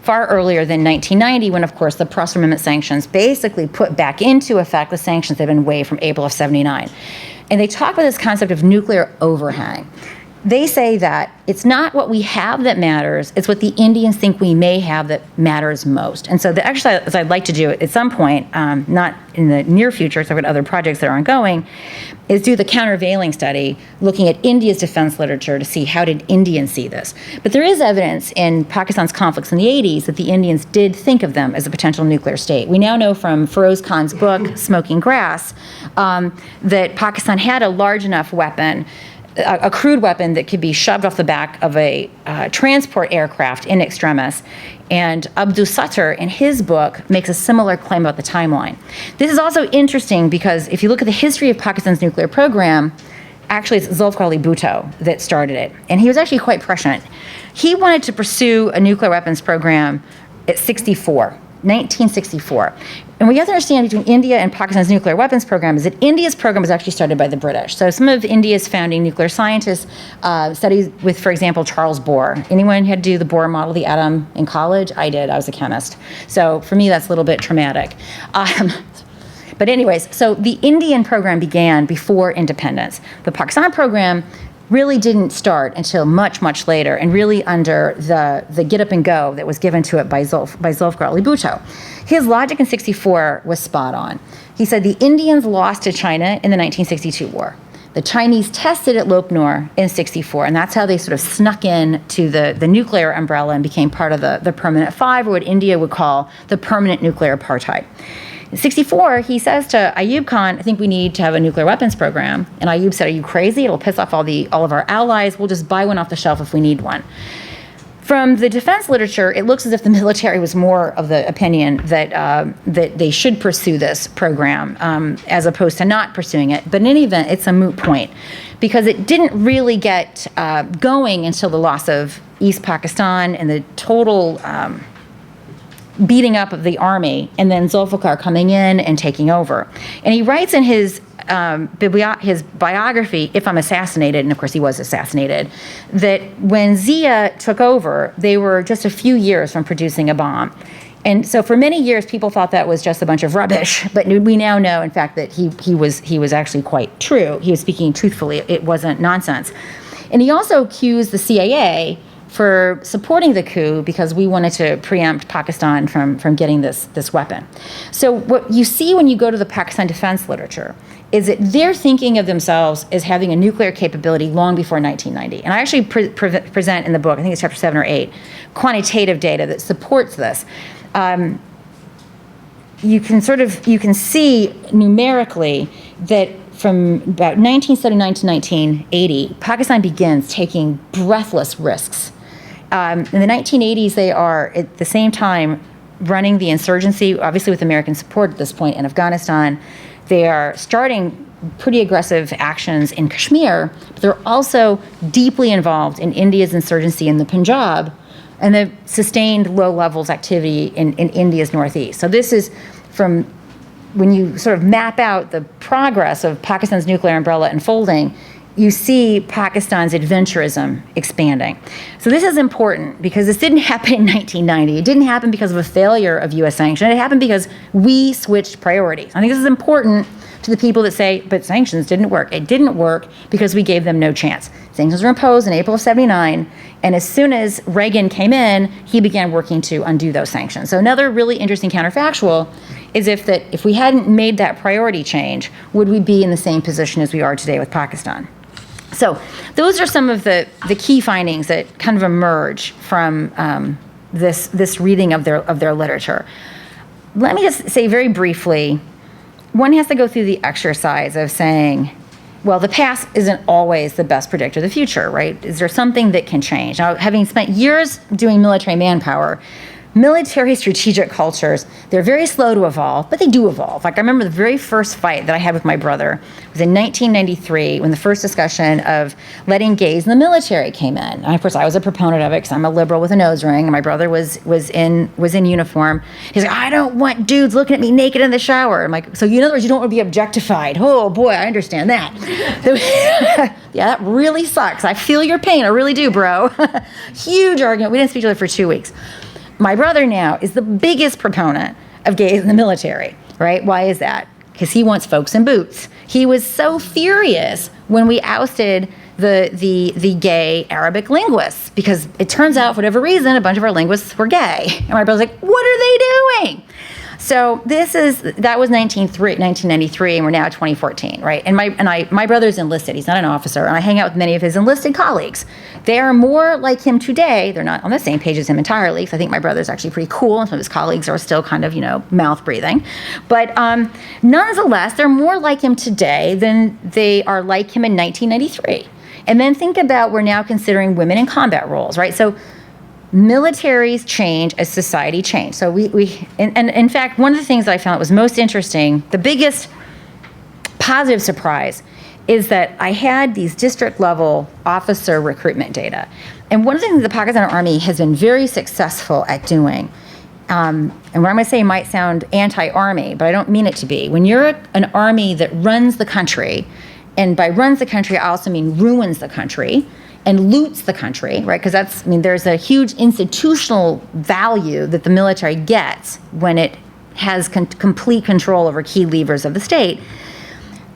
far earlier than 1990, when, of course, the Prussia Amendment sanctions basically put back into effect the sanctions that had been waived from April of 79. And they talk about this concept of nuclear overhang. They say that it's not what we have that matters, it's what the Indians think we may have that matters most. And so the exercise I'd like to do at some point, not in the near future, because I've got other projects that are ongoing, is do the countervailing study, looking at India's defense literature to see how did Indians see this. But there is evidence in Pakistan's conflicts in the 80s that the Indians did think of them as a potential nuclear state. We now know from Feroz Khan's book, Smoking Grass, that Pakistan had a large enough weapon, a crude weapon that could be shoved off the back of a transport aircraft in extremis. And Abdul Sattar, in his book, makes a similar claim about the timeline. This is also interesting because if you look at the history of Pakistan's nuclear program, actually it's Zulfikar Ali Bhutto that started it. And he was actually quite prescient. He wanted to pursue a nuclear weapons program at 1964. And what you have to understand between India and Pakistan's nuclear weapons program is that India's program was actually started by the British. So some of India's founding nuclear scientists studied with, for example, Charles Bohr. Anyone had to do the Bohr model of the atom in college? I did. I was a chemist. So for me, that's a little bit traumatic. But anyways, so the Indian program began before independence. The Pakistan program really didn't start until much, much later, and really under the get up and go that was given to it by Zulfikar Ali Bhutto. His logic in 64 was spot on. He said the Indians lost to China in the 1962 war. The Chinese tested at Lop Nor in 64, and that's how they sort of snuck in to the nuclear umbrella and became part of the Permanent Five, or what India would call the permanent nuclear apartheid. In 64, he says to Ayub Khan, I think we need to have a nuclear weapons program. And Ayub said, are you crazy? It'll piss off all of our allies. We'll just buy one off the shelf if we need one. From the defense literature, it looks as if the military was more of the opinion that they should pursue this program as opposed to not pursuing it. But in any event, it's a moot point because it didn't really get going until the loss of East Pakistan and the total beating up of the army, and then Zulfikar coming in and taking over. And he writes in his biography, If I'm Assassinated, and of course he was assassinated, that when Zia took over, they were just a few years from producing a bomb. And so for many years, people thought that was just a bunch of rubbish, but we now know, in fact, that he was actually quite true. He was speaking truthfully. It wasn't nonsense. And he also accused the CIA for supporting the coup because we wanted to preempt Pakistan from getting this weapon. So what you see when you go to the Pakistan defense literature is that they're thinking of themselves as having a nuclear capability long before 1990. And I actually present in the book, I think it's chapter 7 or 8, quantitative data that supports this. You can see numerically that from about 1979 to 1980, Pakistan begins taking breathless risks. In the 1980s, they are at the same time running the insurgency, obviously with American support at this point in Afghanistan. They are starting pretty aggressive actions in Kashmir, but they're also deeply involved in India's insurgency in the Punjab and the sustained low levels activity in India's northeast. So this is from when you sort of map out the progress of Pakistan's nuclear umbrella unfolding, you see Pakistan's adventurism expanding. So this is important because this didn't happen in 1990. It didn't happen because of a failure of U.S. sanction. It happened because we switched priorities. I think this is important to the people that say, but sanctions didn't work. It didn't work because we gave them no chance. Sanctions were imposed in April of 79, and as soon as Reagan came in, he began working to undo those sanctions. So another really interesting counterfactual is if we hadn't made that priority change, would we be in the same position as we are today with Pakistan? So those are some of the key findings that kind of emerge from this reading of their literature. Let me just say very briefly, one has to go through the exercise of saying, well, the past isn't always the best predictor of the future, right? Is there something that can change? Now, having spent years doing military manpower, military strategic cultures, they're very slow to evolve, but they do evolve. Like I remember the very first fight that I had with my brother was in 1993 when the first discussion of letting gays in the military came in. And of course, I was a proponent of it because I'm a liberal with a nose ring, and my brother was in uniform. He's like, I don't want dudes looking at me naked in the shower. I'm like, so in other words, you don't want to be objectified. Oh boy, I understand that. Yeah, that really sucks. I feel your pain. I really do, bro. Huge argument. We didn't speak to each other for 2 weeks. My brother now is the biggest proponent of gays in the military, right? Why is that? Because he wants folks in boots. He was so furious when we ousted the gay Arabic linguists because it turns out, for whatever reason, a bunch of our linguists were gay. And my brother's like, what are they doing? So that was 1993, and we're now at 2014, right? And my brother's enlisted. He's not an officer, and I hang out with many of his enlisted colleagues. They are more like him today. They're not on the same page as him entirely, because I think my brother's actually pretty cool, and some of his colleagues are still kind of, mouth breathing. But nonetheless, they're more like him today than they are like him in 1993. And then think about, we're now considering women in combat roles, right? So militaries change as society change. So and in fact, one of the things that I found that was most interesting, the biggest positive surprise, is that I had these district level officer recruitment data. And one of the things the Pakistan Army has been very successful at doing, and what I'm going to say might sound anti-army, but I don't mean it to be. When you're an army that runs the country, and by runs the country, I also mean ruins the country, and loots the country, right? Because there's a huge institutional value that the military gets when it has complete control over key levers of the state.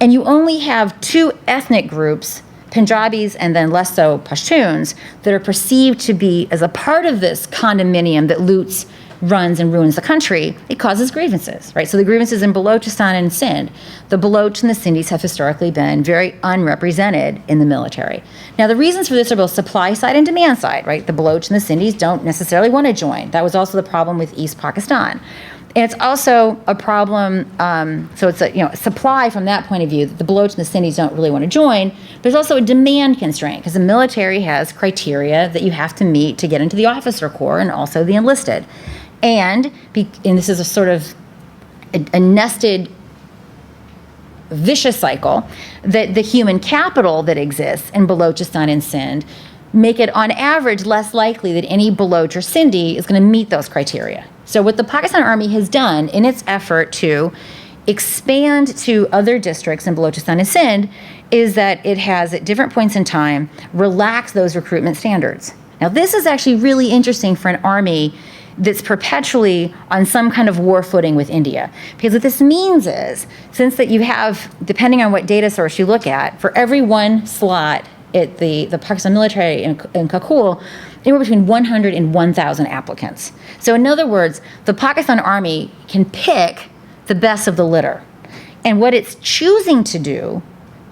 And you only have two ethnic groups Punjabis and then less so Pashtuns that are perceived to be as a part of this condominium that loots, runs, and ruins the country. It causes grievances, right? So the grievances in Balochistan and Sindh, the Baloch and the Sindhis have historically been very unrepresented in the military. Now, the reasons for this are both supply side and demand side, right? The Baloch and the Sindhis don't necessarily want to join. That was also the problem with East Pakistan. And it's also a problem, so it's a supply from that point of view, that the Baloch and the Sindhis don't really want to join. There's also a demand constraint, because the military has criteria that you have to meet to get into the officer corps and also the enlisted. And this is a sort of a nested vicious cycle, that the human capital that exists in Balochistan and Sindh make it on average less likely that any Baloch or Sindhi is going to meet those criteria. So what the Pakistan Army has done in its effort to expand to other districts in Balochistan and Sindh is that it has, at different points in time, relaxed those recruitment standards. Now, this is actually really interesting for an army that's perpetually on some kind of war footing with India. Because what this means is, since that you have, depending on what data source you look at, for every one slot at the Pakistan military in Kakul, anywhere between 100 and 1,000 applicants. So in other words, the Pakistan Army can pick the best of the litter. And what it's choosing to do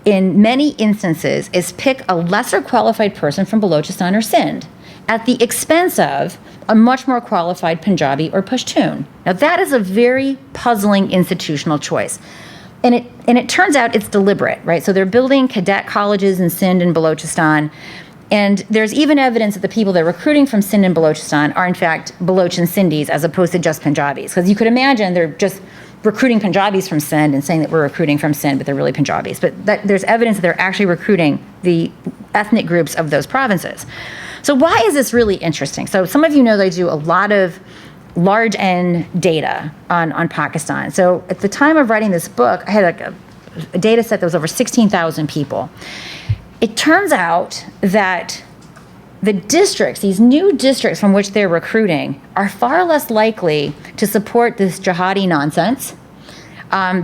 in many instances is pick a lesser qualified person from Balochistan or Sindh at the expense of a much more qualified Punjabi or Pashtun. Now that is a very puzzling institutional choice. And it turns out it's deliberate, right? So they're building cadet colleges in Sindh and Balochistan. And there's even evidence that the people they're recruiting from Sindh and Balochistan are in fact Baloch and Sindhis as opposed to just Punjabis. Because you could imagine they're just recruiting Punjabis from Sindh and saying that we're recruiting from Sindh, but they're really Punjabis. But there's evidence that they're actually recruiting the ethnic groups of those provinces. So why is this really interesting? So some of you know that I do a lot of large N data on Pakistan. So at the time of writing this book, I had a data set that was over 16,000 people. It turns out that the districts, these new districts from which they're recruiting, are far less likely to support this jihadi nonsense.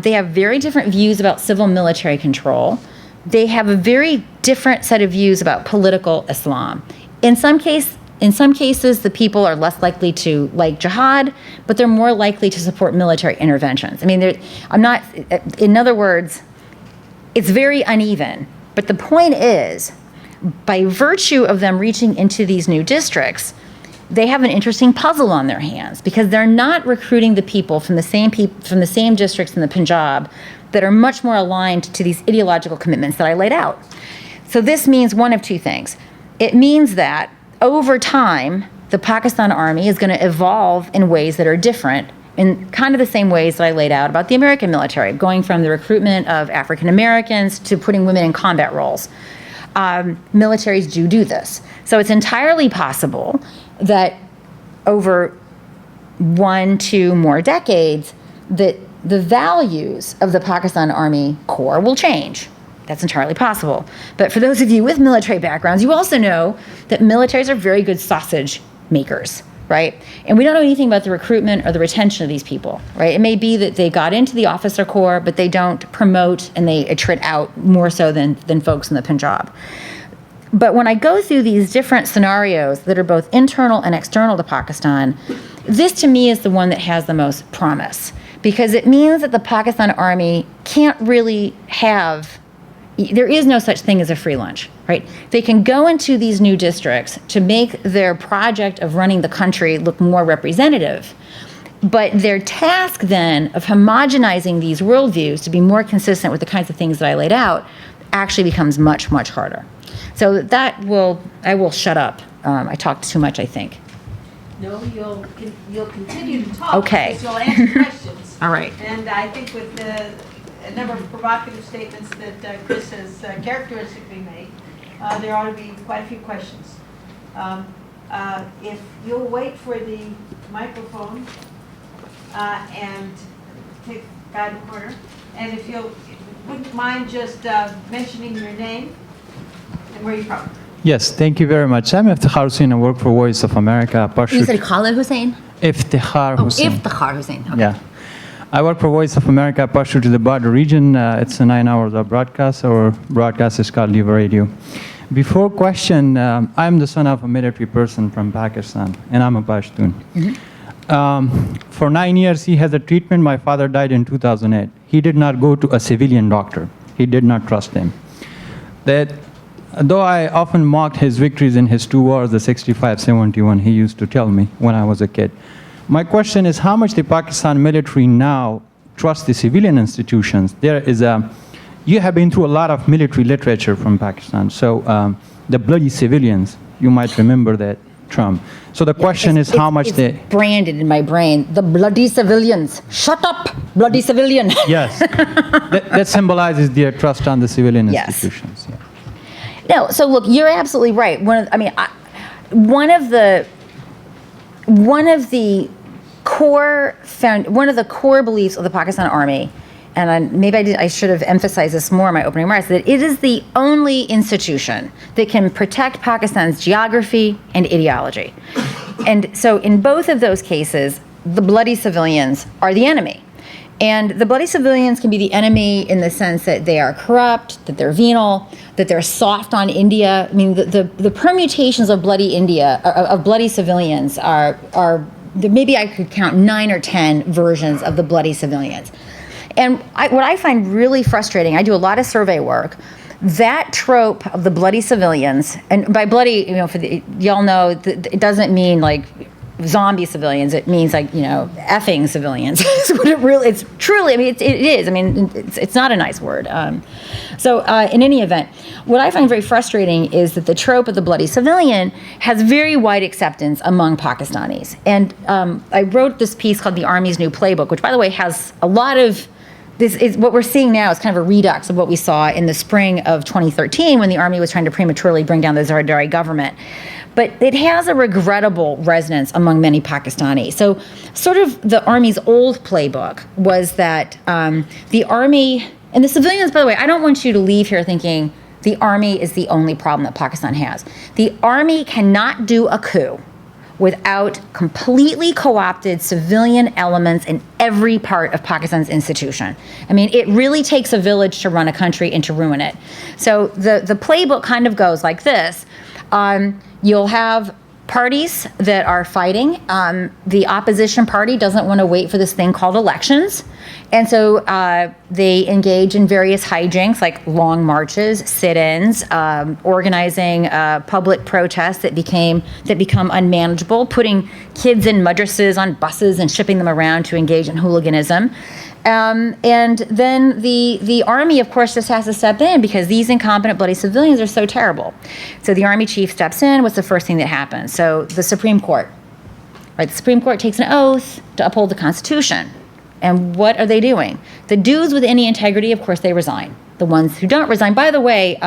They have very different views about civil military control. They have a very different set of views about political Islam. In some cases, the people are less likely to like jihad, but they're more likely to support military interventions. I mean, in other words, it's very uneven. But the point is, by virtue of them reaching into these new districts, they have an interesting puzzle on their hands, because they're not recruiting the people from the same districts in the Punjab that are much more aligned to these ideological commitments that I laid out. So this means one of two things. It means that over time, the Pakistan Army is going to evolve in ways that are different, in kind of the same ways that I laid out about the American military, going from the recruitment of African Americans to putting women in combat roles. Militaries do this. So it's entirely possible that over 1-2 more decades, that the values of the Pakistan Army Corps will change. That's entirely possible. But for those of you with military backgrounds, you also know that militaries are very good sausage makers, right? And we don't know anything about the recruitment or the retention of these people, right? It may be that they got into the officer corps, but they don't promote and they attrit out more so than folks in the Punjab. But when I go through these different scenarios that are both internal and external to Pakistan, this to me is the one that has the most promise, because it means that the Pakistan Army can't really there is no such thing as a free lunch, right? They can go into these new districts to make their project of running the country look more representative, but their task then of homogenizing these worldviews to be more consistent with the kinds of things that I laid out actually becomes much, much harder. So I will shut up. I talked too much, I think. No, you'll continue to talk. Okay. Because you'll answer questions. All right. And I think with a number of provocative statements that Chris has characteristically made, there ought to be quite a few questions. If you'll wait for the microphone and take a guy to the corner, and if you wouldn't mind just mentioning your name and where you're from. Yes, thank you very much. I'm Iftikhar Hussain. I work for Voice of America. You said Khalid Hussain? Iftikhar Hussain. Iftikhar Hussain. Okay. Yeah. I work for Voice of America, partially to the border region. It's a 9 hours of broadcast. Our broadcast is called Live Radio. Before question, I'm the son of a military person from Pakistan, and I'm a Pashtun. For 9 years, he has a treatment. My father died in 2008. He did not go to a civilian doctor. He did not trust him. That, though I often mocked his victories in his 2 wars, the 65, 71, he used to tell me when I was a kid. My question is how much the Pakistan military now trusts the civilian institutions. You have been through a lot of military literature from Pakistan. So the bloody civilians, you might remember that term. So the question is how much they... branded in my brain, the bloody civilians. Shut up, bloody civilian. Yes. that symbolizes their trust on the civilian institutions. Yeah. No, so look, you're absolutely right. One of the core beliefs of the Pakistan Army, and maybe I should have emphasized this more in my opening remarks, that it is the only institution that can protect Pakistan's geography and ideology. And so in both of those cases, the bloody civilians are the enemy. And the bloody civilians can be the enemy in the sense that they are corrupt, that they're venal, that they're soft on India. I mean, the permutations of bloody India, of bloody civilians are maybe I could count 9 or 10 versions of the bloody civilians. And what I find really frustrating, I do a lot of survey work, that trope of the bloody civilians, and by bloody, y'all know, it doesn't mean like zombie civilians, it means like, effing civilians. It's truly, it is. It's not a nice word. So in any event, what I find very frustrating is that the trope of the bloody civilian has very wide acceptance among Pakistanis. And I wrote this piece called The Army's New Playbook, which by the way has a lot of, this is what we're seeing now is kind of a redux of what we saw in the spring of 2013 when the Army was trying to prematurely bring down the Zardari government. But it has a regrettable resonance among many Pakistanis. So sort of the Army's old playbook was that the Army, and the civilians, by the way, I don't want you to leave here thinking the Army is the only problem that Pakistan has. The Army cannot do a coup without completely co-opted civilian elements in every part of Pakistan's institution. It really takes a village to run a country and to ruin it. So the playbook kind of goes like this. You'll have parties that are fighting. The opposition party doesn't want to wait for this thing called elections. And so they engage in various hijinks like long marches, sit-ins, organizing public protests that become unmanageable, putting kids in madrasas on buses and shipping them around to engage in hooliganism. And then the Army, of course, just has to step in because these incompetent bloody civilians are so terrible. So the Army chief steps in. What's the first thing that happens? So the Supreme Court, right? The Supreme Court takes an oath to uphold the Constitution. And what are they doing? The dudes with any integrity, of course, they resign. The ones who don't resign. By the way,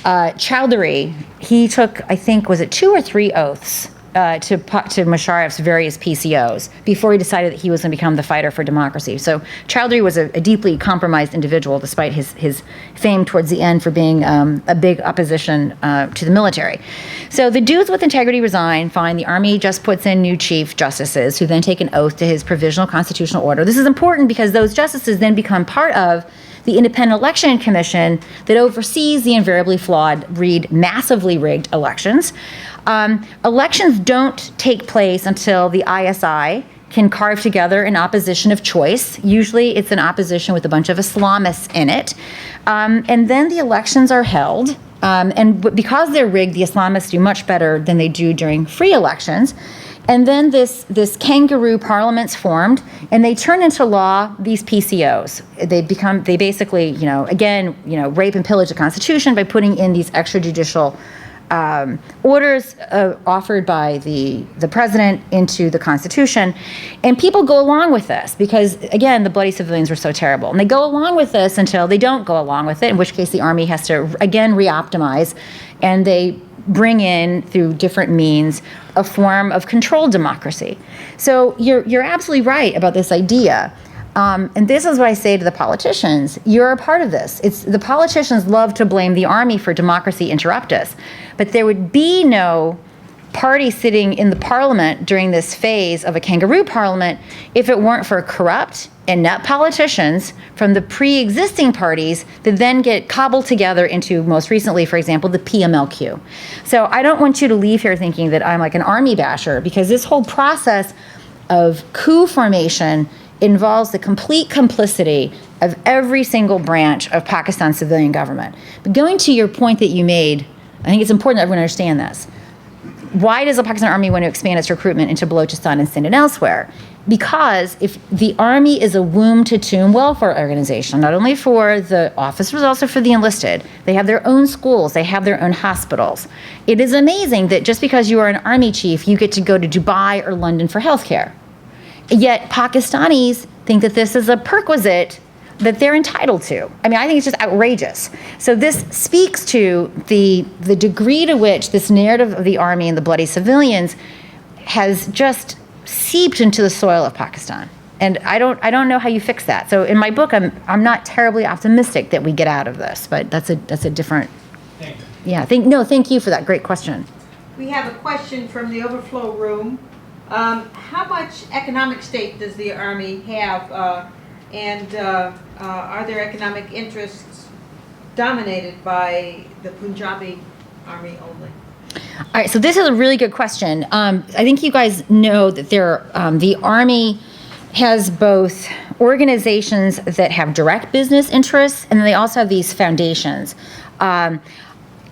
Chowdhury, he took, I think, was it 2 or 3 oaths to Musharraf's various PCOs before he decided that he was going to become the fighter for democracy. So Chowdhury was a deeply compromised individual despite his fame towards the end for being a big opposition to the military. So the dudes with integrity resign, fine. The Army just puts in new chief justices who then take an oath to his provisional constitutional order. This is important because those justices then become part of the Independent Election Commission that oversees the invariably flawed, massively rigged elections. Elections don't take place until the ISI can carve together an opposition of choice. Usually it's an opposition with a bunch of Islamists in it. And then the elections are held. And because they're rigged, the Islamists do much better than they do during free elections. And then this kangaroo parliament's formed, and they turn into law these PCOs. They basically, rape and pillage the Constitution by putting in these extrajudicial orders offered by the president into the Constitution. And people go along with this because, again, the bloody civilians were so terrible. And they go along with this until they don't go along with it, in which case the Army has to, again, re-optimize. And they bring in, through different means, a form of controlled democracy. So you're absolutely right about this idea. And this is what I say to the politicians. You're a part of this. The politicians love to blame the Army for democracy interruptus. But there would be no party sitting in the parliament during this phase of a kangaroo parliament if it weren't for corrupt, inept politicians from the pre-existing parties that then get cobbled together into, most recently, for example, the PMLQ. So I don't want you to leave here thinking that I'm like an army basher, because this whole process of coup formation involves the complete complicity of every single branch of Pakistan's civilian government. But going to your point that you made, I think it's important that everyone understand this. Why does the Pakistan Army want to expand its recruitment into Balochistan and Sindh and elsewhere? Because if the Army is a womb-to-tomb welfare organization, not only for the officers, also for the enlisted. They have their own schools, they have their own hospitals. It is amazing that just because you are an Army chief, you get to go to Dubai or London for healthcare. Yet Pakistanis think that this is a perquisite that they're entitled to. I mean, I think it's just outrageous. So this speaks to the degree to which this narrative of the army and the bloody civilians has just seeped into the soil of Pakistan. And I don't know how you fix that. So in my book, I'm not terribly optimistic that we get out of this, but that's a different. Thank you. Yeah. Thank you for that great question. We have a question from the overflow room. How much economic stake does the Army have, and are their economic interests dominated by the Punjabi Army only? All right, so this is a really good question. I think you guys know that the Army has both organizations that have direct business interests, and then they also have these foundations.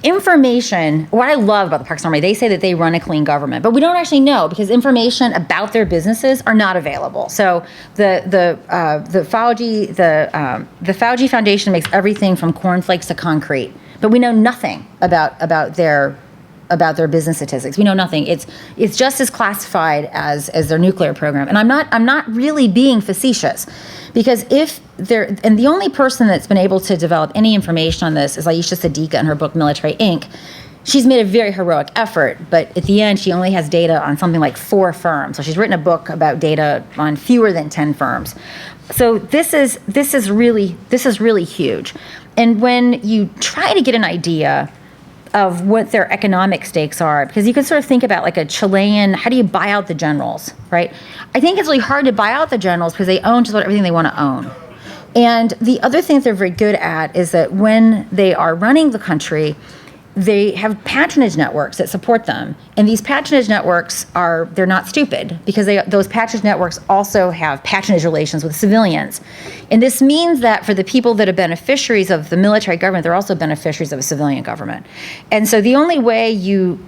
Information, what I love about the Pakistan Army, they say that they run a clean government, but we don't actually know because information about their businesses are not available. So the Fauji Foundation makes everything from cornflakes to concrete, but we know nothing about their business statistics. We know nothing. It's just as classified as their nuclear program. And I'm not really being facetious, because and the only person that's been able to develop any information on this is Aisha Siddiqa in her book Military Inc. She's made a very heroic effort, but at the end she only has data on something like 4 firms. So she's written a book about data on fewer than 10 firms. So this is really huge. And when you try to get an idea of what their economic stakes are, because you can sort of think about like a Chilean, how do you buy out the generals, right? I think it's really hard to buy out the generals because they own just about everything they want to own. And the other thing that they're very good at is that when they are running the country, they have patronage networks that support them. And these patronage networks they're not stupid, because those patronage networks also have patronage relations with civilians. And this means that for the people that are beneficiaries of the military government, they're also beneficiaries of a civilian government. And so the only way you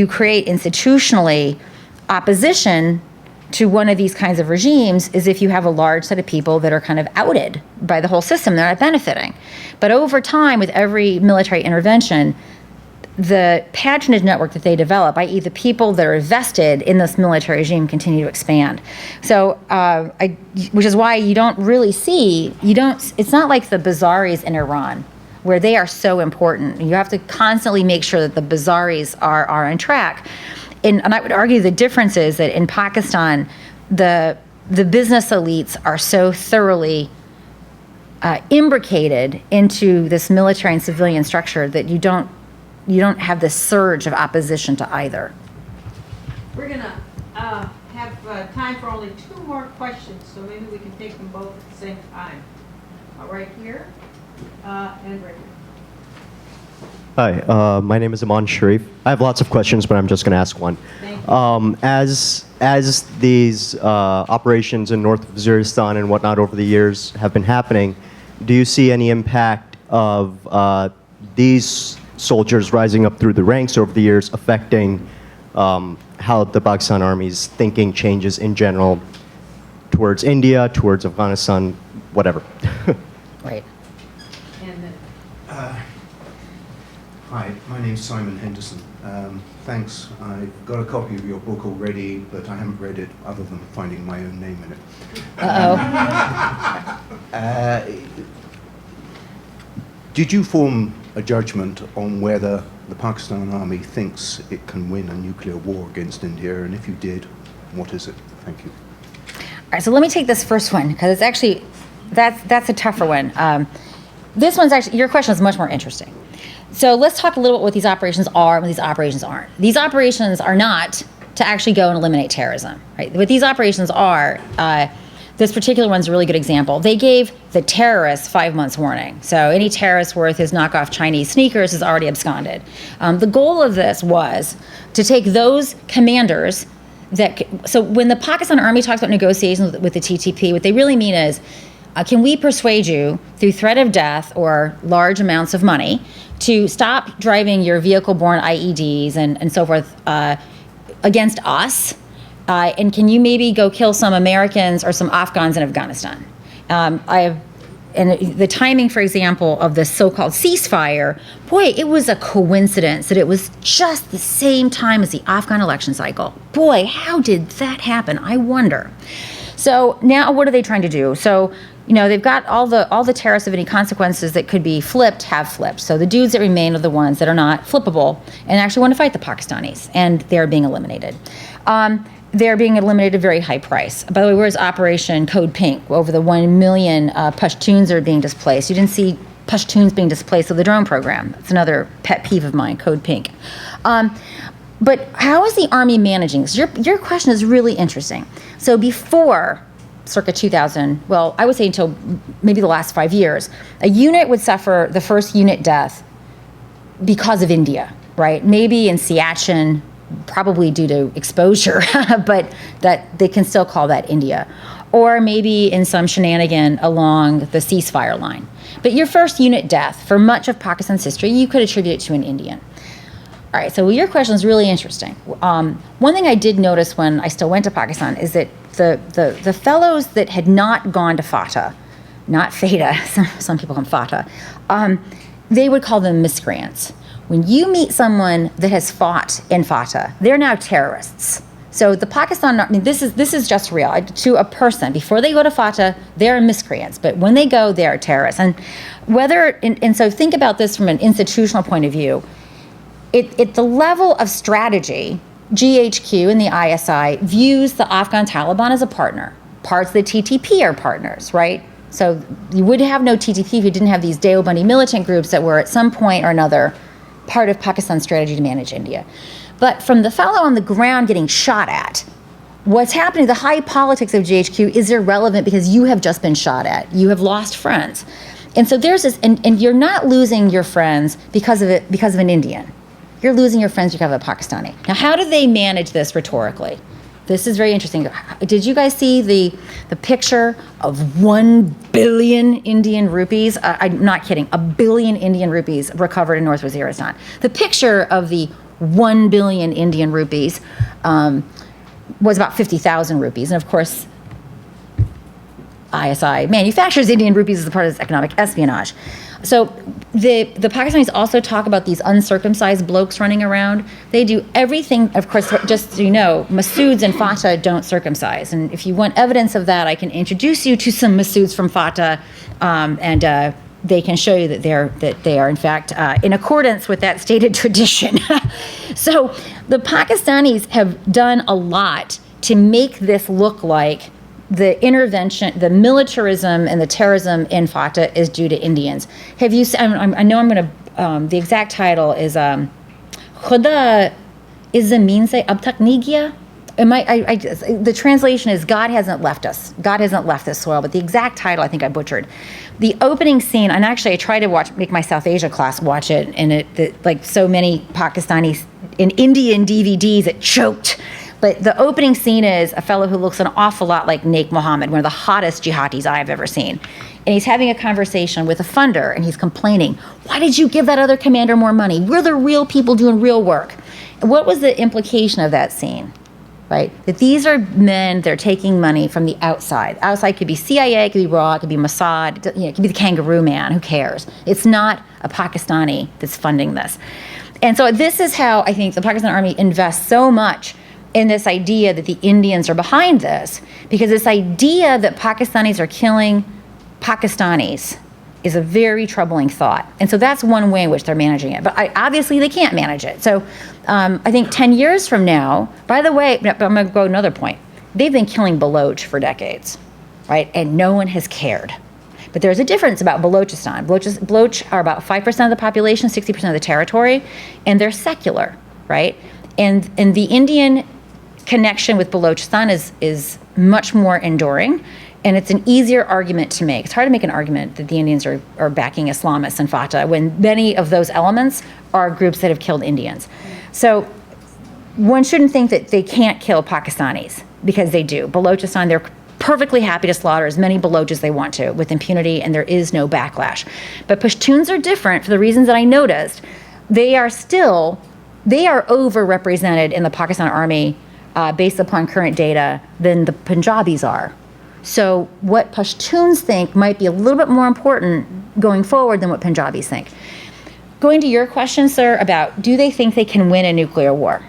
create institutionally opposition to one of these kinds of regimes is if you have a large set of people that are kind of outed by the whole system. They're not benefiting. But over time, with every military intervention, the patronage network that they develop, i.e. the people that are vested in this military regime, continue to expand. So, which is why you don't really see, it's not like the Bazaris in Iran, where they are so important. You have to constantly make sure that the Bazaris are on track. And I would argue the difference is that in Pakistan, the business elites are so thoroughly imbricated into this military and civilian structure that you don't have this surge of opposition to either. We're going to have time for only 2 more questions, so maybe we can take them both at the same time. Right here and right here. Hi, my name is Aman Sharif. I have lots of questions, but I'm just going to ask one. Thank you. As these operations in North Waziristan and whatnot over the years have been happening, do you see any impact of these soldiers rising up through the ranks over the years affecting how the Pakistan Army's thinking changes in general towards India, towards Afghanistan, whatever? Right. And then, Hi, my name's Simon Henderson. Thanks. I've got a copy of your book already, but I haven't read it other than finding my own name in it. Did you form a judgment on whether the Pakistan Army thinks it can win a nuclear war against India? And if you did, what is it? Thank you. All right, so let me take this first one, because it's actually, that's a tougher one. This one's actually, your question is much more interesting. So let's talk a little bit what these operations are and what these operations aren't. These operations are not to actually go and eliminate terrorism, right? What these operations are, this particular one's a really good example. They gave the terrorists 5 months warning. So any terrorist worth his knockoff Chinese sneakers is already absconded. The goal of this was to take those commanders so when the Pakistan Army talks about negotiations with the TTP, what they really mean is, can we persuade you through threat of death or large amounts of money to stop driving your vehicle-borne IEDs and so forth against us? And can you maybe go kill some Americans or some Afghans in Afghanistan? And the timing, for example, of the so-called ceasefire, boy, it was a coincidence that it was just the same time as the Afghan election cycle. Boy, how did that happen? I wonder. So now what are they trying to do? So, they've got all the terrorists of any consequences that could be flipped have flipped. So the dudes that remain are the ones that are not flippable and actually want to fight the Pakistanis, and they're being eliminated. They're being eliminated at a very high price. By the way, where's Operation Code Pink? Over the 1 million Pashtuns are being displaced. You didn't see Pashtuns being displaced with the drone program. It's another pet peeve of mine, Code Pink. But how is the Army managing this? Your question is really interesting. So before circa 2000, well, I would say until maybe the last 5 years, a unit would suffer the first unit death because of India, right? Maybe in Siachen, probably due to exposure, but that they can still call that India. Or maybe in some shenanigan along the ceasefire line. But your first unit death for much of Pakistan's history, you could attribute it to an Indian. All right, so your question is really interesting. One thing I did notice when I still went to Pakistan is that the fellows that had not gone to FATA, not FATA, some people call them FATA, they would call them miscreants. When you meet someone that has fought in FATA, they're now terrorists. So the Pakistan, this is just real. To a person, before they go to FATA, they're miscreants. But when they go, they're terrorists. And so think about this from an institutional point of view. At the level of strategy, GHQ and the ISI views the Afghan Taliban as a partner. Parts of the TTP are partners, right? So you would have no TTP if you didn't have these Deobandi militant groups that were at some point or another part of Pakistan's strategy to manage India. But from the fellow on the ground getting shot at, what's happening, the high politics of GHQ is irrelevant because you have just been shot at. You have lost friends. And so there's this, and you're not losing your friends because of an Indian. You're losing your friends because of a Pakistani. Now, how do they manage this rhetorically? This is very interesting. Did you guys see the picture of 1 billion Indian rupees? I'm not kidding. 1 billion Indian rupees recovered in North Waziristan. The picture of the 1 billion Indian rupees was about 50,000 rupees. And of course, ISI manufactures Indian rupees as a part of its economic espionage. So the Pakistanis also talk about these uncircumcised blokes running around. They do everything, of course, just so you know, Masouds and FATA don't circumcise. And if you want evidence of that, I can introduce you to some Masouds from FATA, and they can show you that they are in fact in accordance with that stated tradition. So the Pakistanis have done a lot to make this look like the intervention, the militarism and the terrorism in FATA is due to Indians. Have you? I know I'm going to. The exact title is "Khuda is zameen se ab tak nahi gaya." The translation is "God hasn't left us. God hasn't left this soil." But the exact title, I think I butchered. The opening scene, and actually I tried to make my South Asia class watch it, and like so many Pakistani and Indian DVDs, it choked. But the opening scene is a fellow who looks an awful lot like Naik Mohammed, one of the hottest jihadis I've ever seen. And he's having a conversation with a funder, and he's complaining, why did you give that other commander more money? We're the real people doing real work. And what was the implication of that scene, right? That these are men, they're taking money from the outside. Outside could be CIA, it could be RAW, it could be Mossad, it could be the Kangaroo Man, who cares? It's not a Pakistani that's funding this. And so this is how I think the Pakistan Army invests so much in this idea that the Indians are behind this, because this idea that Pakistanis are killing Pakistanis is a very troubling thought. And so that's one way in which they're managing it. But obviously they can't manage it. So I think 10 years from now, by the way, I'm going to go another point. They've been killing Baloch for decades, right? And no one has cared. But there's a difference about Balochistan. Baloch are about 5% of the population, 60% of the territory, and they're secular, right? And the Indian connection with Balochistan is much more enduring, and it's an easier argument to make. It's hard to make an argument that the Indians are backing Islamists and Fatah when many of those elements are groups that have killed Indians. So one shouldn't think that they can't kill Pakistanis, because they do. Balochistan, they're perfectly happy to slaughter as many Baloch as they want to with impunity, and there is no backlash. But Pashtuns are different for the reasons that I noticed. They are overrepresented in the Pakistan army based upon current data than the Punjabis are. So what Pashtuns think might be a little bit more important going forward than what Punjabis think. Going to your question, sir, about do they think they can win a nuclear war?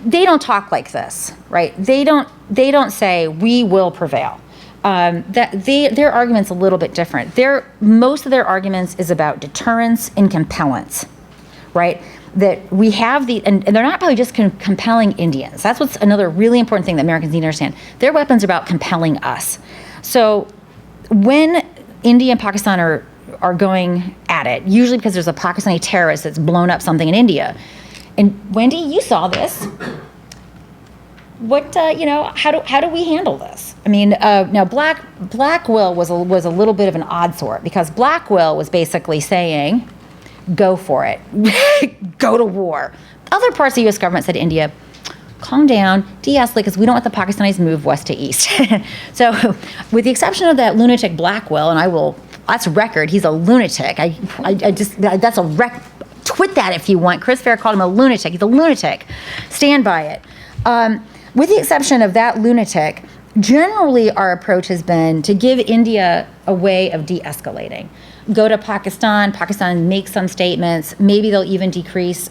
They don't talk like this, right? They don't say we will prevail. Their argument's a little bit different. Most of their arguments is about deterrence and compellence, right? That we have and they're not probably just compelling Indians. That's what's another really important thing that Americans need to understand. Their weapons are about compelling us. So when India and Pakistan are going at it, usually because there's a Pakistani terrorist that's blown up something in India. And Wendy, you saw this. What how do we handle this? I mean, now Blackwell was a little bit of an odd sort, because Blackwell was basically saying, go for it, go to war. Other parts of the U.S. government said to India, calm down, de-escalate, because we don't want the Pakistanis to move west to east. So with the exception of that lunatic Blackwell, and that's record, he's a lunatic. That's a record. Twit that if you want. Chris Fair called him a lunatic. He's a lunatic. Stand by it. With the exception of that lunatic, generally our approach has been to give India a way of de-escalating. Go to Pakistan make some statements, maybe they'll even decrease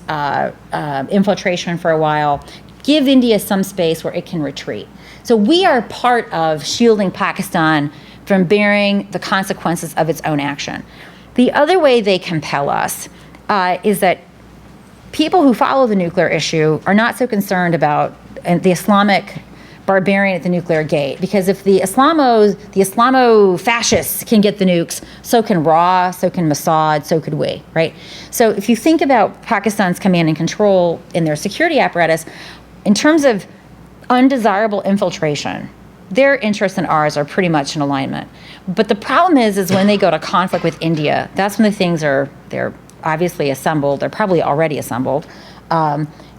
infiltration for a while, give India some space where it can retreat. So we are part of shielding Pakistan from bearing the consequences of its own action. The other way they compel us is that people who follow the nuclear issue are not so concerned about the Islamic barbarian at the nuclear gate, because if the Islamo-fascists can get the nukes, so can Ra, so can Mossad, so could we, right? So if you think about Pakistan's command and control in their security apparatus, in terms of undesirable infiltration, their interests and ours are pretty much in alignment. But the problem is when they go to conflict with India, that's when the things they're obviously assembled, they're probably already assembled,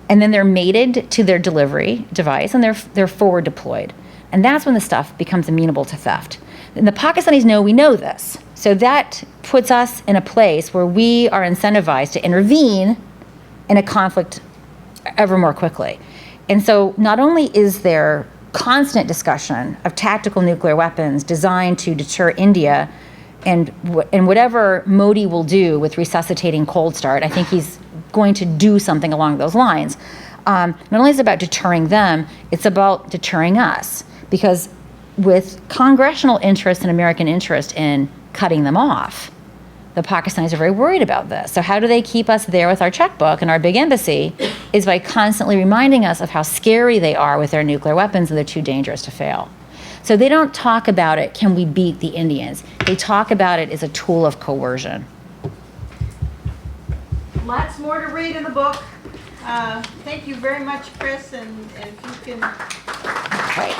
and then they're mated to their delivery device, and they're forward deployed. And that's when the stuff becomes amenable to theft. And the Pakistanis know we know this. So that puts us in a place where we are incentivized to intervene in a conflict ever more quickly. And so not only is there constant discussion of tactical nuclear weapons designed to deter India, and whatever Modi will do with resuscitating Cold Start, I think he's going to do something along those lines. Not only is it about deterring them, it's about deterring us. Because with congressional interest and American interest in cutting them off, the Pakistanis are very worried about this. So how do they keep us there with our checkbook and our big embassy? Is by constantly reminding us of how scary they are with their nuclear weapons, and they're too dangerous to fail. So they don't talk about it, can we beat the Indians? They talk about it as a tool of coercion. Lots more to read in the book. Thank you very much, Chris, and if you can... Right.